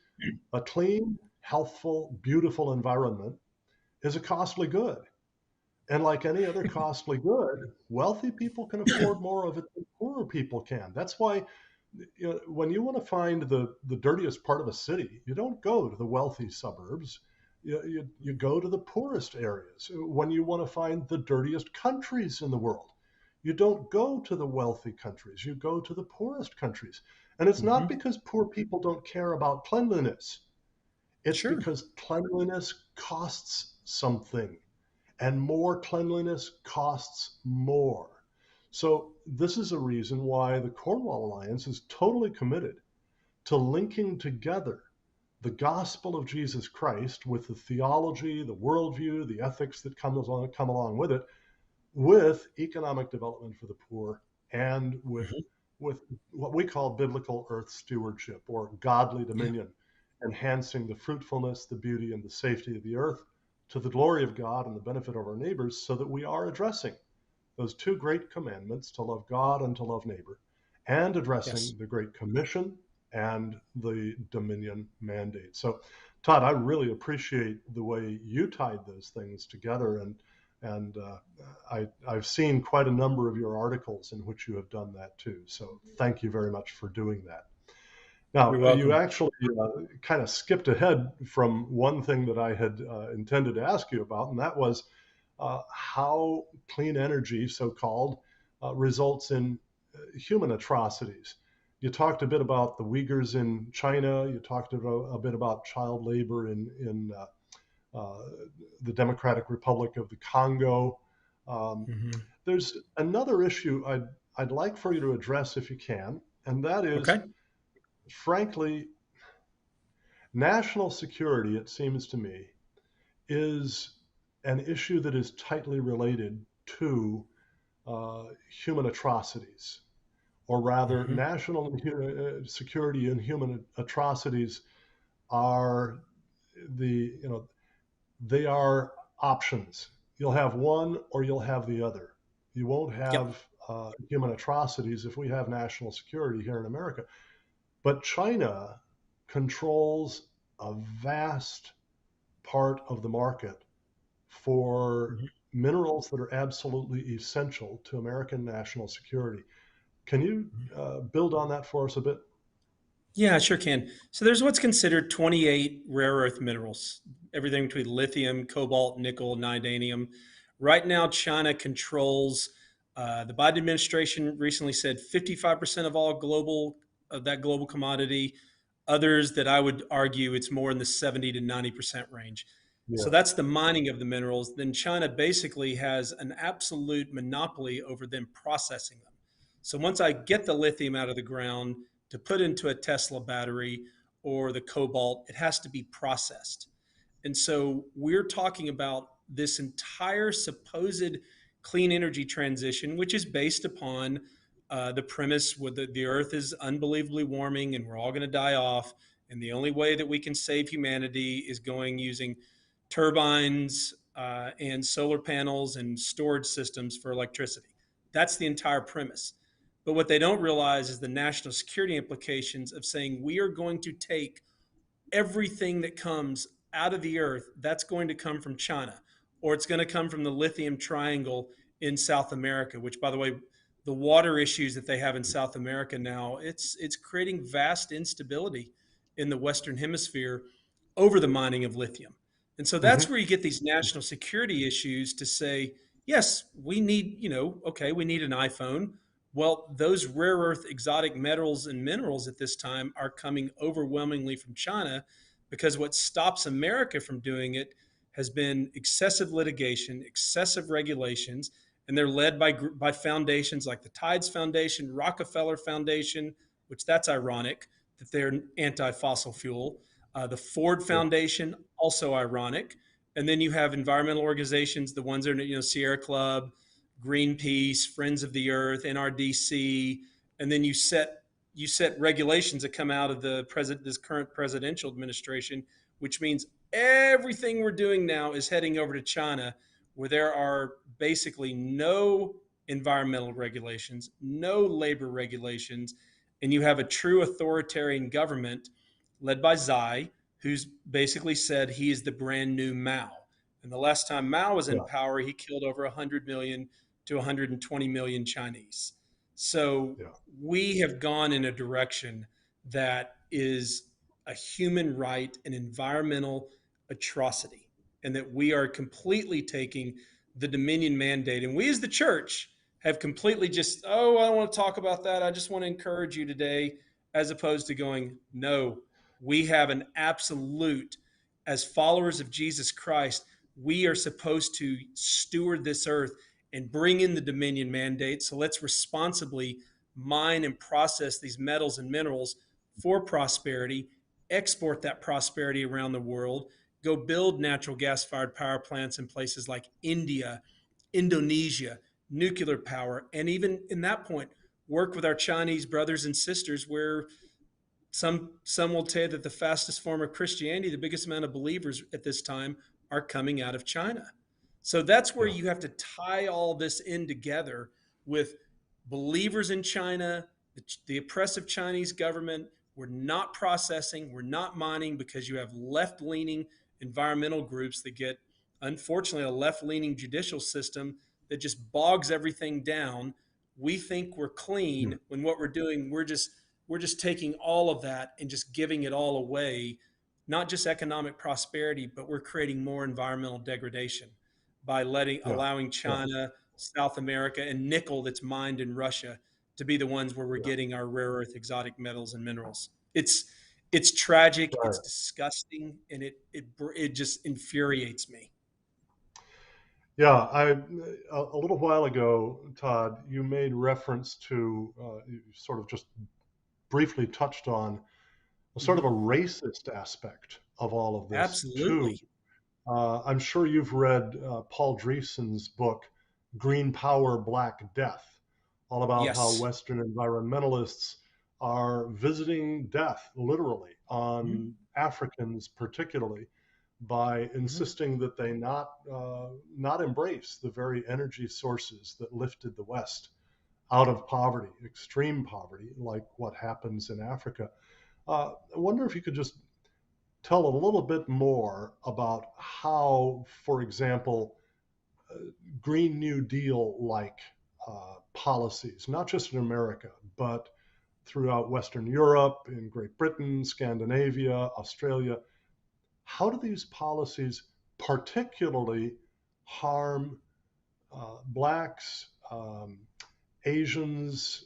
a clean, healthful, beautiful environment is a costly good. And like any other costly good, wealthy people can afford more of it than poorer people can. That's why when you want to find the dirtiest part of a city, you don't go to the wealthy suburbs. You go to the poorest areas. When you want to find the dirtiest countries in the world, you don't go to the wealthy countries. You go to the poorest countries. And it's not Mm-hmm. because poor people don't care about cleanliness. It's Sure. because cleanliness costs something, and more cleanliness costs more. So, this is a reason why the Cornwall Alliance is totally committed to linking together the gospel of Jesus Christ with the theology, the worldview, the ethics that come along with it, with economic development for the poor and Mm-hmm. with what we call biblical earth stewardship or godly Yeah. dominion, enhancing the fruitfulness, the beauty, and the safety of the earth to the glory of God and the benefit of our neighbors, so that we are addressing those two great commandments, to love God and to love neighbor, and Yes. addressing the Great Commission and the Dominion Mandate. So, Todd, I really appreciate the way you tied those things together. And And I've seen quite a number of your articles in which you have done that too. So thank you very much for doing that. You're Now, you welcome. actually kind of skipped ahead from one thing that I had intended to ask you about, and that was how clean energy, so called, results in human atrocities. You talked a bit about the Uyghurs in China. You talked a bit about child labor in the Democratic Republic of the Congo. Um, Hmm. there's another issue I'd like for you to address if you can, and that is, Okay. frankly, national security, it seems to me, is an issue that is tightly related to uh, human atrocities, or rather, Hmm. national security and human atrocities are you know, they are options. You'll have one or you'll have the other. You won't Yep. have human atrocities if we have national security here in America. But China controls a vast part of the market for Mhm. minerals that are absolutely essential to American national security. Can you build on that for us a bit? Yeah, I sure can. So there's what's considered 28 rare earth minerals, everything between lithium, cobalt, nickel, nidanium. Right now, China controls. The Biden administration recently said 55% of all global of that global commodity. Others that I would argue it's more in the 70 to 90% range. So Yeah. that's the mining of the minerals. Then China basically has an absolute monopoly over them processing them. So once I get the lithium out of the ground, to put into a Tesla battery or the cobalt, it has to be processed. And so we're talking about this entire supposed clean energy transition, which is based upon the premise that the earth is unbelievably warming and we're all going to die off. And the only way that we can save humanity is going using turbines and solar panels and storage systems for electricity. That's the entire premise. But what they don't realize is the national security implications of saying we are going to take everything that comes out of the earth that's going to come from China, or it's going to come from the lithium triangle in South America, which, by the way, the water issues that they have in South America now, it's creating vast instability in the Western Hemisphere over the mining of lithium. And so that's Hmm. where you get these national security issues to say, yes, we need, okay, we need an iPhone. Well, those rare earth exotic metals and minerals at this time are coming overwhelmingly from China because what stops America from doing it has been excessive litigation, excessive regulations, and they're led by foundations like the Tides Foundation, Rockefeller Foundation, which that's ironic that they're anti-fossil fuel. The Ford Yeah. Foundation, also ironic. And then you have environmental organizations, the ones that are, Sierra Club, Greenpeace, Friends of the Earth, NRDC, and then you set regulations that come out of this current presidential administration, which means everything we're doing now is heading over to China, where there are basically no environmental regulations, no labor regulations, and you have a true authoritarian government led by Xi, who's basically said he is the brand new Mao. And the last time Mao was in Yeah. power, he killed over 100 million to 120 million Chinese. So Yeah. we have gone in a direction that is a human right, an environmental atrocity, and that we are completely taking the dominion mandate. And we as the church have completely just, oh, I don't want to talk about that. I just want to encourage you today, as opposed to going, no, we have an absolute, as followers of Jesus Christ, we are supposed to steward this earth and bring in the dominion mandate. So let's responsibly mine and process these metals and minerals for prosperity, export that prosperity around the world, go build natural gas fired power plants in places like India, Indonesia, nuclear power, and even in that point, work with our Chinese brothers and sisters where some will tell you that the fastest form of Christianity, the biggest amount of believers at this time, are coming out of China. So that's where Yeah. you have to tie all this in together with believers in China, the oppressive Chinese government. We're not processing, we're not mining because you have left leaning environmental groups that get unfortunately, a left-leaning judicial system that just bogs everything down. We think we're Hmm. clean when what we're doing, we're just taking all of that and just giving it all away, not just economic prosperity, but we're creating more environmental degradation by Yeah, allowing yeah, China, South America, and nickel that's mined in Russia to be the ones where we're yeah. getting our rare earth exotic metals and minerals. It's tragic, it's Right. disgusting, and it just infuriates me. Yeah, a little while ago, Todd, you made reference to, you sort of just briefly touched on a sort of a Hmm. racist aspect of all of this too. Absolutely. I'm sure you've read Paul Dreesen's book, Green Power, Black Death, all about how Yes. Western environmentalists are visiting death literally Hmm. on Africans, particularly by Hmm. insisting that they not embrace the very energy sources that lifted the West out of poverty, extreme poverty, like what happens in Africa. I wonder if you could just tell a little bit more about how, for example, Green New Deal like policies, not just in America, but throughout Western Europe, in Great Britain, Scandinavia, Australia, how do these policies particularly harm blacks, Asians,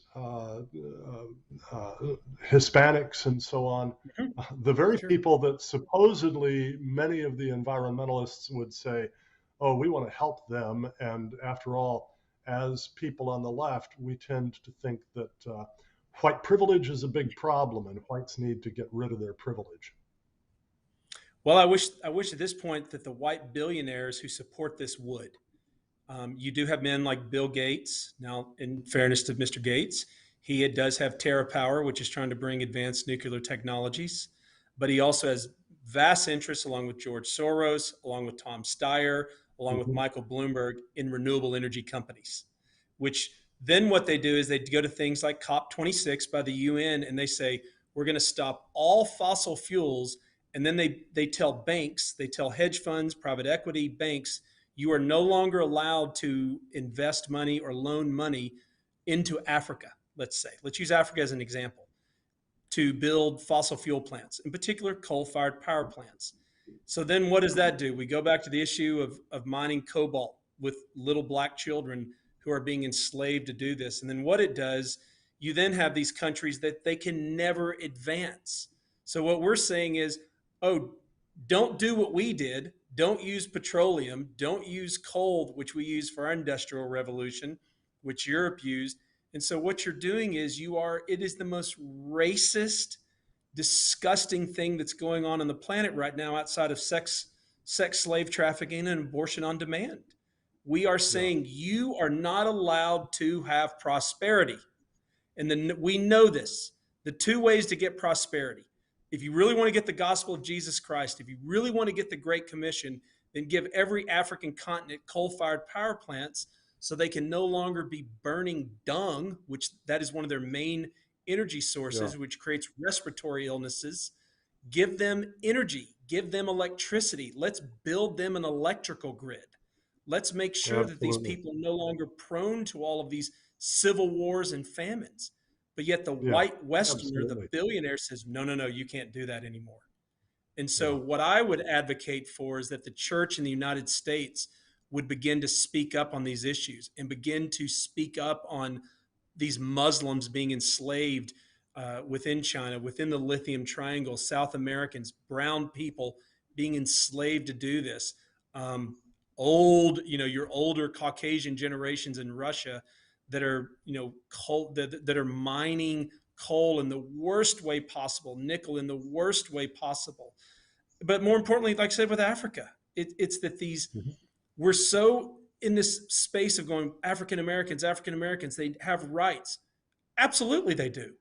Hispanics, and so on? Hmm. The very Sure. people that supposedly many of the environmentalists would say, oh, we want to help them. And after all, as people on the left, we tend to think that white privilege is a big problem and whites need to get rid of their privilege. Well, I wish at this point that the white billionaires who support this would. You do have men like Bill Gates. Now, in fairness to Mr. Gates, he does have TerraPower, which is trying to bring advanced nuclear technologies, but he also has vast interests, along with George Soros, along with Tom Steyer, along with Mhm. Michael Bloomberg, in renewable energy companies. Which then what they do is they go to things like COP26 by the UN and they say we're going to stop all fossil fuels, and then they tell banks, they tell hedge funds, private equity banks, you are no longer allowed to invest money or loan money into Africa, let's say. Let's use Africa as an example, to build fossil fuel plants, in particular coal fired power plants. So then what does that do? We go back to the issue of mining cobalt with little black children who are being enslaved to do this. And then what it does, you then have these countries that they can never advance. So what we're saying is, oh, don't do what we did. Don't use petroleum. Don't use coal, which we use for our industrial revolution, which Europe used. And so what you're doing is it is the most racist, disgusting thing that's going on the planet right now outside of sex slave trafficking and abortion on demand. We are Yeah, saying you are not allowed to have prosperity. And then we know this. The two ways to get prosperity. If you really want to get the gospel of Jesus Christ, if you really want to get the Great Commission, then give every African continent coal-fired power plants so they can no longer be burning dung, which that is one of their main energy yeah, sources, which creates respiratory illnesses. Give them energy, give them electricity. Let's build them an electrical grid. Let's make sure that these absolutely. people are no longer prone to all of these civil wars and famines. But yet the Yeah, white Westerner, the absolutely. billionaire, says, no, no, no, you can't do that anymore. And so, Yeah, what I would advocate for is that the church in the United States would begin to speak up on these issues and begin to speak up on these Muslims being enslaved within China, within the Lithium Triangle, South Americans, brown people being enslaved to do this. Um, your older Caucasian generations in Russia that are, that are mining coal in the worst way possible, nickel in the worst way possible. But more importantly, like I said, with Africa, it's that mhm, we're so in this space of going African Americans, they have rights. Absolutely, they do.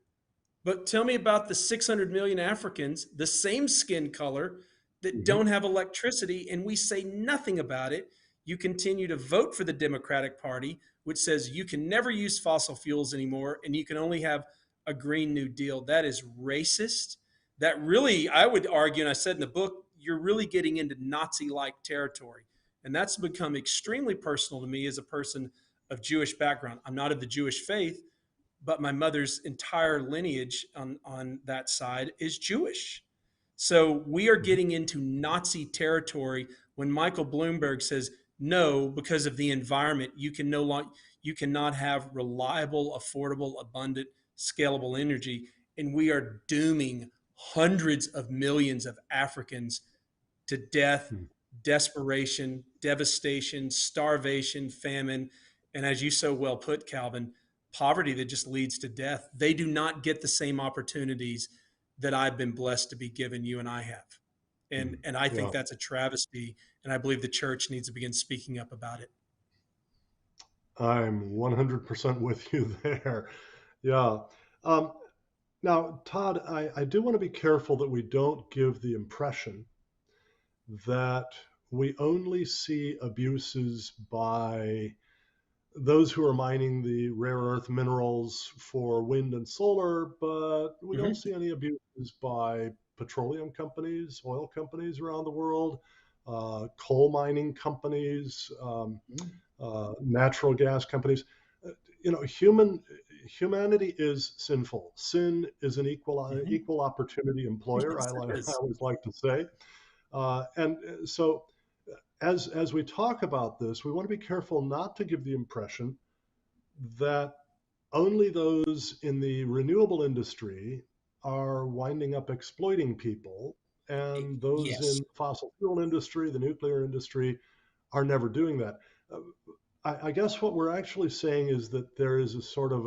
But tell me about the 600 million Africans, the same skin color, that mhm. don't have electricity, and we say nothing about it. You continue to vote for the Democratic Party, which says you can never use fossil fuels anymore and you can only have a Green New Deal. That is racist. That really, I would argue, and I said in the book, you're really getting into Nazi like territory. And that's become extremely personal to me as a person of Jewish background. I'm not of the Jewish faith, but my mother's entire lineage on that side is Jewish. So we are Mhm. getting into Nazi territory when Michael Bloomberg says, no, because of the environment, you cannot have reliable, affordable, abundant, scalable energy. And we are dooming hundreds of millions of Africans to death, Mhm. desperation, devastation, starvation, famine, and as you so well put, Calvin, poverty that just leads to death. They do not get the same opportunities that I've been blessed to be given, you and I have. And Mhm. and I think Yeah, that's a travesty, and I believe the church needs to begin speaking up about it. I'm 100% with you there. Yeah. Um, Now, Todd, I do want to be careful that we don't give the impression that we only see abuses by those who are mining the rare earth minerals for wind and solar, but we don't Mm-hmm. see any abuses by petroleum companies, oil companies around the world, coal mining companies, natural gas companies. Uh, humanity is sinful. Sin is an Mm-hmm. equal opportunity employer. Yes, it I is. always like to say, and so as we talk about this, we want to be careful not to give the impression that only those in the renewable industry are winding up exploiting people, and those Yes. in fossil fuel industry, the nuclear industry, are never doing that. Uh, I guess what we're actually saying is that there is a sort of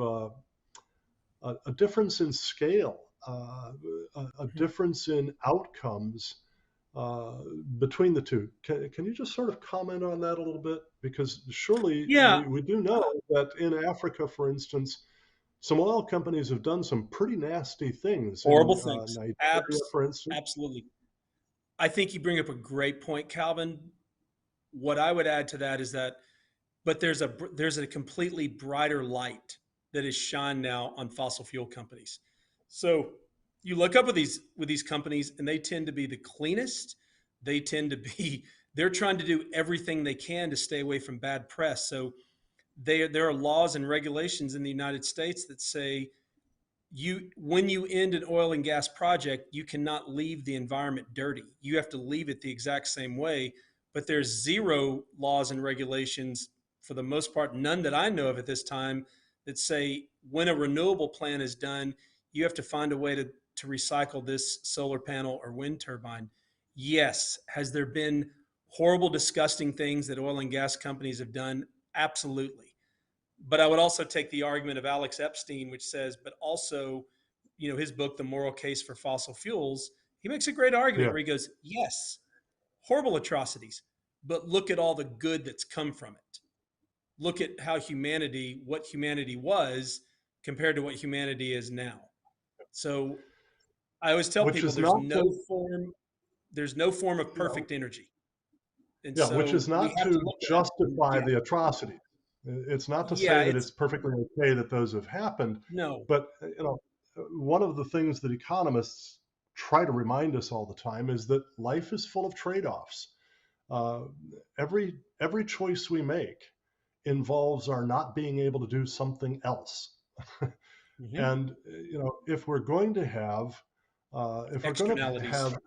a difference in scale, a Mhm. difference in outcomes uh, between the two. Can you just sort of comment on that a little bit? Because surely Yeah, we do know that in Africa, for instance, some oil companies have done some pretty nasty things horrible in things. Nigeria, for instance. Absolutely. I think you bring up a great point, Calvin. What I would add to that is that, but there's a completely brighter light that is shined now on fossil fuel companies. So you look up with these companies, and they tend to be the cleanest. They tend to be they're trying to do everything they can to stay away from bad press. So there are laws and regulations in the United States that say when you end an oil and gas project, you cannot leave the environment dirty. You have to leave it the exact same way. But there's zero laws and regulations, for the most part, none that I know of at this time, that say when a renewable plant is done, you have to find a way to recycle this solar panel or wind turbine. Yes. Has there been horrible, disgusting things that oil and gas companies have done? Absolutely. But I would also take the argument of Alex Epstein, which says, but also, his book, The Moral Case for Fossil Fuels, he makes a great argument Yeah, where he goes, yes, horrible atrocities, but look at all the good that's come from it. Look at what humanity was compared to what humanity is now. So I always tell which people is not to, there's no form of yeah, perfect energy. And yeah, which so is we not have to to look at it. justify Yeah. the atrocities. It's not to Yeah. say that it's perfectly okay that those have happened, No. but one of the things that economists try to remind us all the time is that life is full of trade-offs. Uh, every choice we make involves our not being able to do something else. Mhm. And if we're going to Externalities. have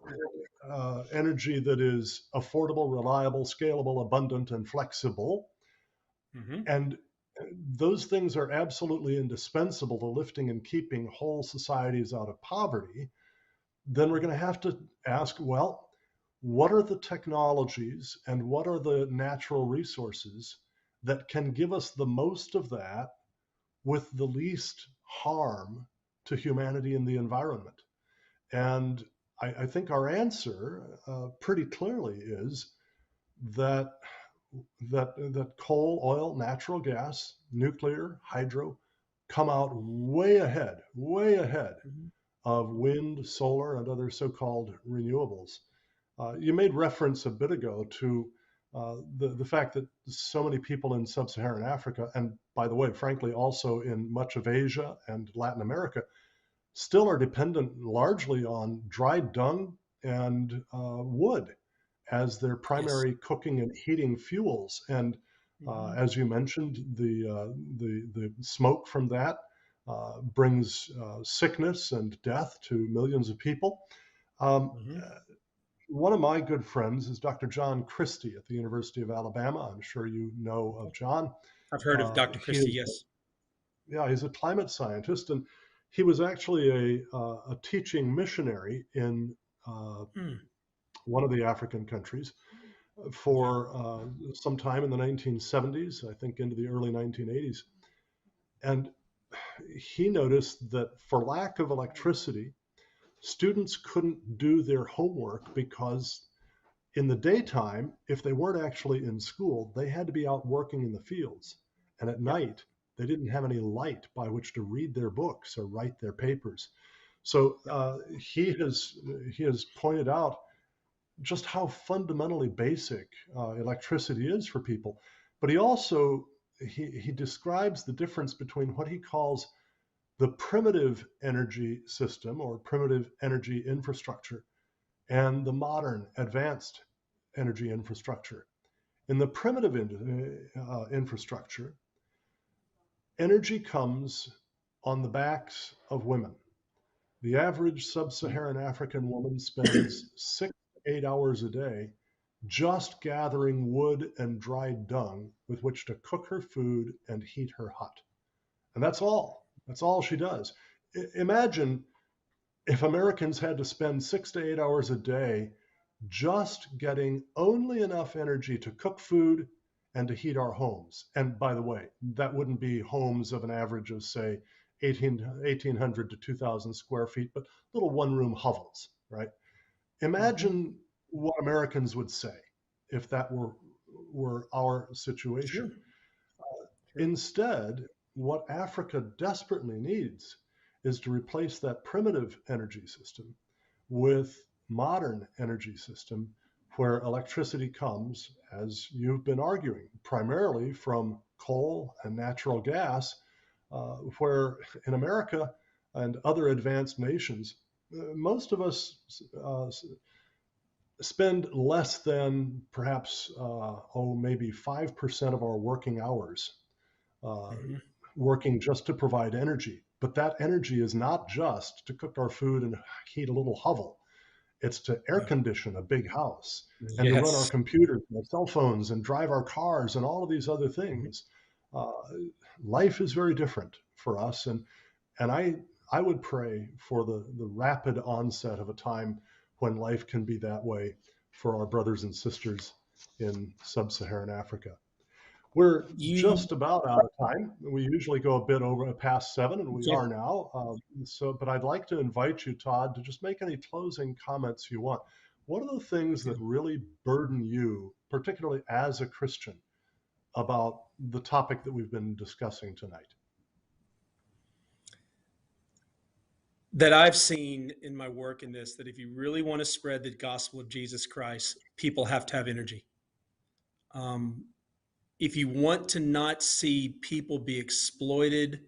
energy that is affordable, reliable, scalable, abundant, and flexible, Hmm. and those things are absolutely indispensable to lifting and keeping whole societies out of poverty, then we're going to have to ask, well, what are the technologies and what are the natural resources that can give us the most of that with the least harm to humanity and the environment? And I think our answer pretty clearly is that that coal, oil, natural gas, nuclear, hydro come out way ahead Mhm. of wind, solar, and other so-called renewables. You made reference a bit ago to the fact that so many people in sub-Saharan Africa, and by the way, frankly, also in much of Asia and Latin America, still are dependent largely on dried dung and wood. as their Yes. primary cooking and heating fuels. And Mhm. as you mentioned, the smoke from that brings sickness and death to millions of people. Um, Mhm. One of my good friends is Dr. John Christie at the University of Alabama. I'm sure you know of John. I've heard of Dr. He Christie. is, Yes. yeah, he's a climate scientist, and he was actually a teaching missionary in uh, Mm. one of the African countries Okay. for some time in the 1970s, I think into the early 1980s. And he noticed that for lack of electricity, students couldn't do their homework because in the daytime, if they weren't actually in school, they had to be out working in the fields. And at Yep. night, they didn't have any light by which to read their books or write their papers. So Yep. he has pointed out just how fundamentally basic electricity is for people. But he describes the difference between what he calls the primitive energy system or primitive energy infrastructure and the modern advanced energy infrastructure. In the primitive infrastructure, energy comes on the backs of women. The average sub Saharan African woman spends 6 to 8 hours a day just gathering wood and dried dung with which to cook her food and heat her hut. And that's all. That's all she does. Imagine if Americans had to spend 6 to 8 hours a day just getting only enough energy to cook food and to heat our homes. And by the way, that wouldn't be homes of an average of, say, 1,800 to 2,000 square feet, but little one room hovels, right? Mhm. Imagine what Americans would say if that were our situation. Sure. Sure. Instead, what Africa desperately needs is to replace that primitive energy system with modern energy system where electricity comes, as you've been arguing, primarily from coal and natural gas, where in America and other advanced nations, most of us spend less than perhaps, maybe 5% of our working hours uh, Mhm. working just to provide energy. But that energy is not just to cook our food and heat a little hovel. It's to air Yeah. condition a big house and to run our Yes. computers and our cell phones and drive our cars and all of these other Mhm. things. Uh, Life is very different for us, and I would pray for the rapid onset of a time when life can be that way for our brothers and sisters in sub-Saharan Africa. We're You just about out of time. We usually go a bit over past 7, and we okay. are now. But I'd like to invite you, Todd, to just make any closing comments you want. What are the things that really burden you, particularly as a Christian, about the topic that we've been discussing tonight? That I've seen in my work in this, that if you really want to spread the gospel of Jesus Christ, people have to have energy. Um, if you want to not see people be exploited,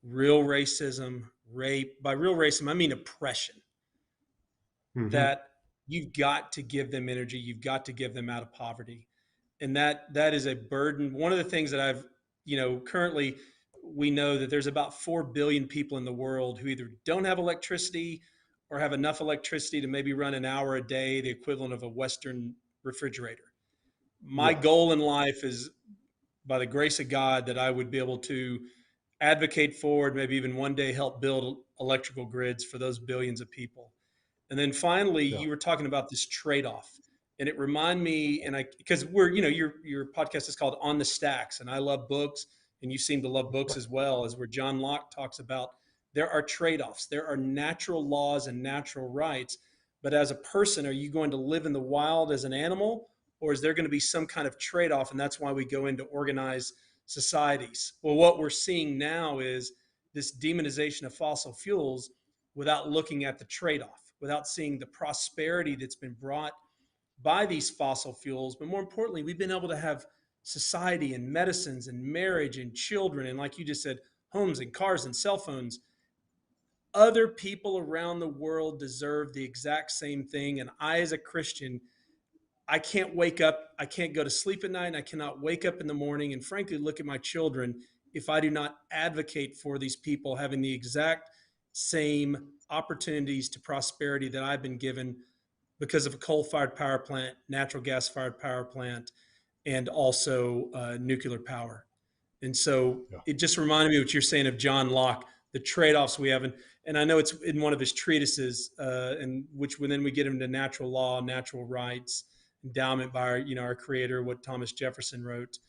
real racism, rape, by real racism, I mean oppression, Hmm. that you've got to give them energy. You've got to give them out of poverty. And that is a burden. One of the things that currently we know that there's about 4 billion people in the world who either don't have electricity or have enough electricity to maybe run an hour a day, the equivalent of a Western refrigerator. My Yeah. goal in life is, by the grace of God, that I would be able to advocate forward, maybe even one day help build electrical grids for those billions of people. And then finally, Yeah. you were talking about this trade-off, and it reminded me, and I because we're your podcast is called On the Stacks, and I love books, and you seem to love books as well, as where John Locke talks about there are trade-offs, there are natural laws and natural rights, but as a person, are you going to live in the wild as an animal, or is there going to be some kind of trade-off? And that's why we go into organized societies. Well, what we're seeing now is this demonization of fossil fuels without looking at the trade-off, without seeing the prosperity that's been brought by these fossil fuels. But more importantly, we've been able to have society and medicines and marriage and children, and like you just said, homes and cars and cell phones. Other people around the world deserve the exact same thing. And I, as a Christian, I can't wake up, I can't go to sleep at night, and I cannot wake up in the morning and frankly look at my children if I do not advocate for these people having the exact same opportunities to prosperity that I've been given because of a coal-fired power plant, natural gas-fired power plant, and also nuclear power. And so Yeah. it just reminded me of what you're saying of John Locke, the trade-offs we have. And I know it's in one of his treatises, and which then we get into natural law, natural rights, endowment by our creator, what Thomas Jefferson wrote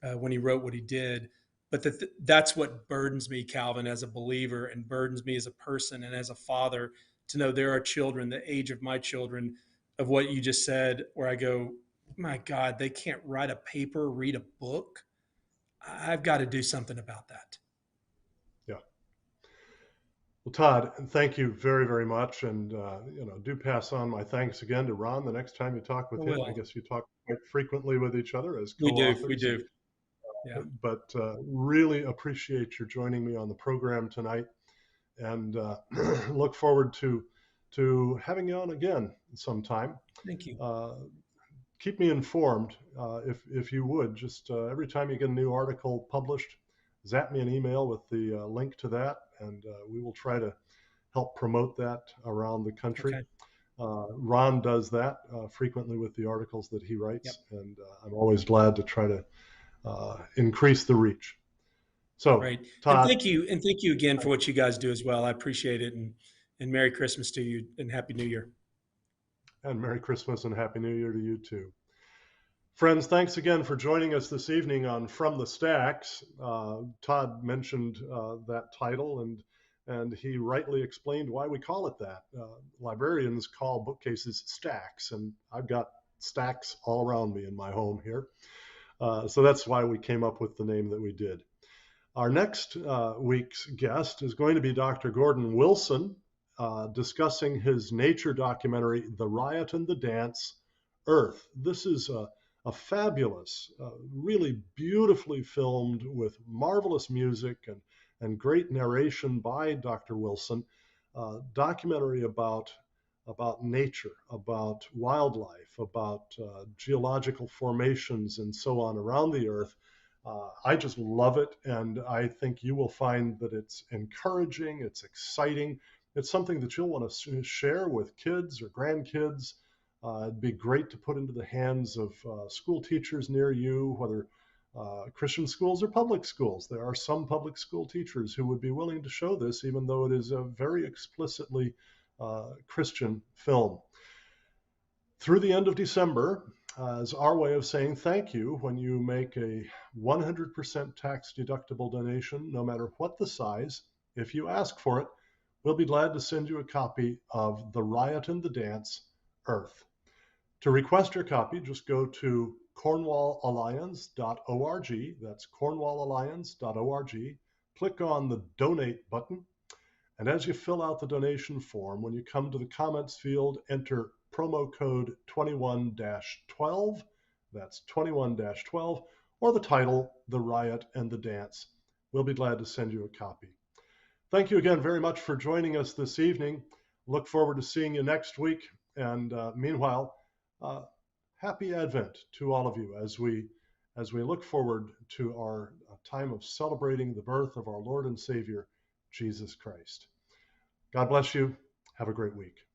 when he wrote what he did. But that's what burdens me, Calvin, as a believer, and burdens me as a person and as a father, to know there are children, the age of my children, of what you just said, where I go, my God, they can't write a paper, read a book. I've got to do something about that. Yeah. Well, Todd, thank you very, very much. And, do pass on my thanks again to Ron the next time you talk with him. I guess you talk quite frequently with each other as co-authors. We do. Yeah. But really appreciate your joining me on the program tonight, and look forward to having you on again sometime. Thank you. Keep me informed if you would. Just every time you get a new article published, zap me an email with the link to that, and we will try to help promote that around the country. Okay. Ron does that frequently with the articles that he writes, Yep. and I'm always glad to try to increase the reach. So, Right. Todd, and thank you again for what you guys do as well. I appreciate it, and Merry Christmas to you and Happy New Year. and Merry Christmas and Happy New Year to you too. Friends, thanks again for joining us this evening on From the Stacks. Todd mentioned that title, and he rightly explained why we call it that. Librarians call bookcases stacks, and I've got stacks all around me in my home here. So that's why we came up with the name that we did. Our next week's guest is going to be Dr. Gordon Wilson, discussing his nature documentary, The Riot and the Dance, Earth. This is a fabulous, really beautifully filmed with marvelous music and great narration by Dr. Wilson, documentary about nature, about wildlife, about geological formations and so on around the earth. I just love it, and I think you will find that it's encouraging, it's exciting, it's something that you'll want to share with kids or grandkids. It'd be great to put into the hands of school teachers near you, whether Christian schools or public schools. There are some public school teachers who would be willing to show this, even though it is a very explicitly Christian film. Through the end of December, as our way of saying thank you when you make a 100% tax deductible donation, no matter what the size, if you ask for it, we'll be glad to send you a copy of The Riot and the Dance, Earth. To request your copy, just go to cornwallalliance.org. That's cornwallalliance.org. Click on the donate button. And as you fill out the donation form, when you come to the comments field, enter promo code 21-12. That's 21-12, or the title, The Riot and the Dance. We'll be glad to send you a copy. Thank you again very much for joining us this evening. Look forward to seeing you next week. And meanwhile, happy Advent to all of you as we look forward to our time of celebrating the birth of our Lord and Savior, Jesus Christ. God bless you. Have a great week.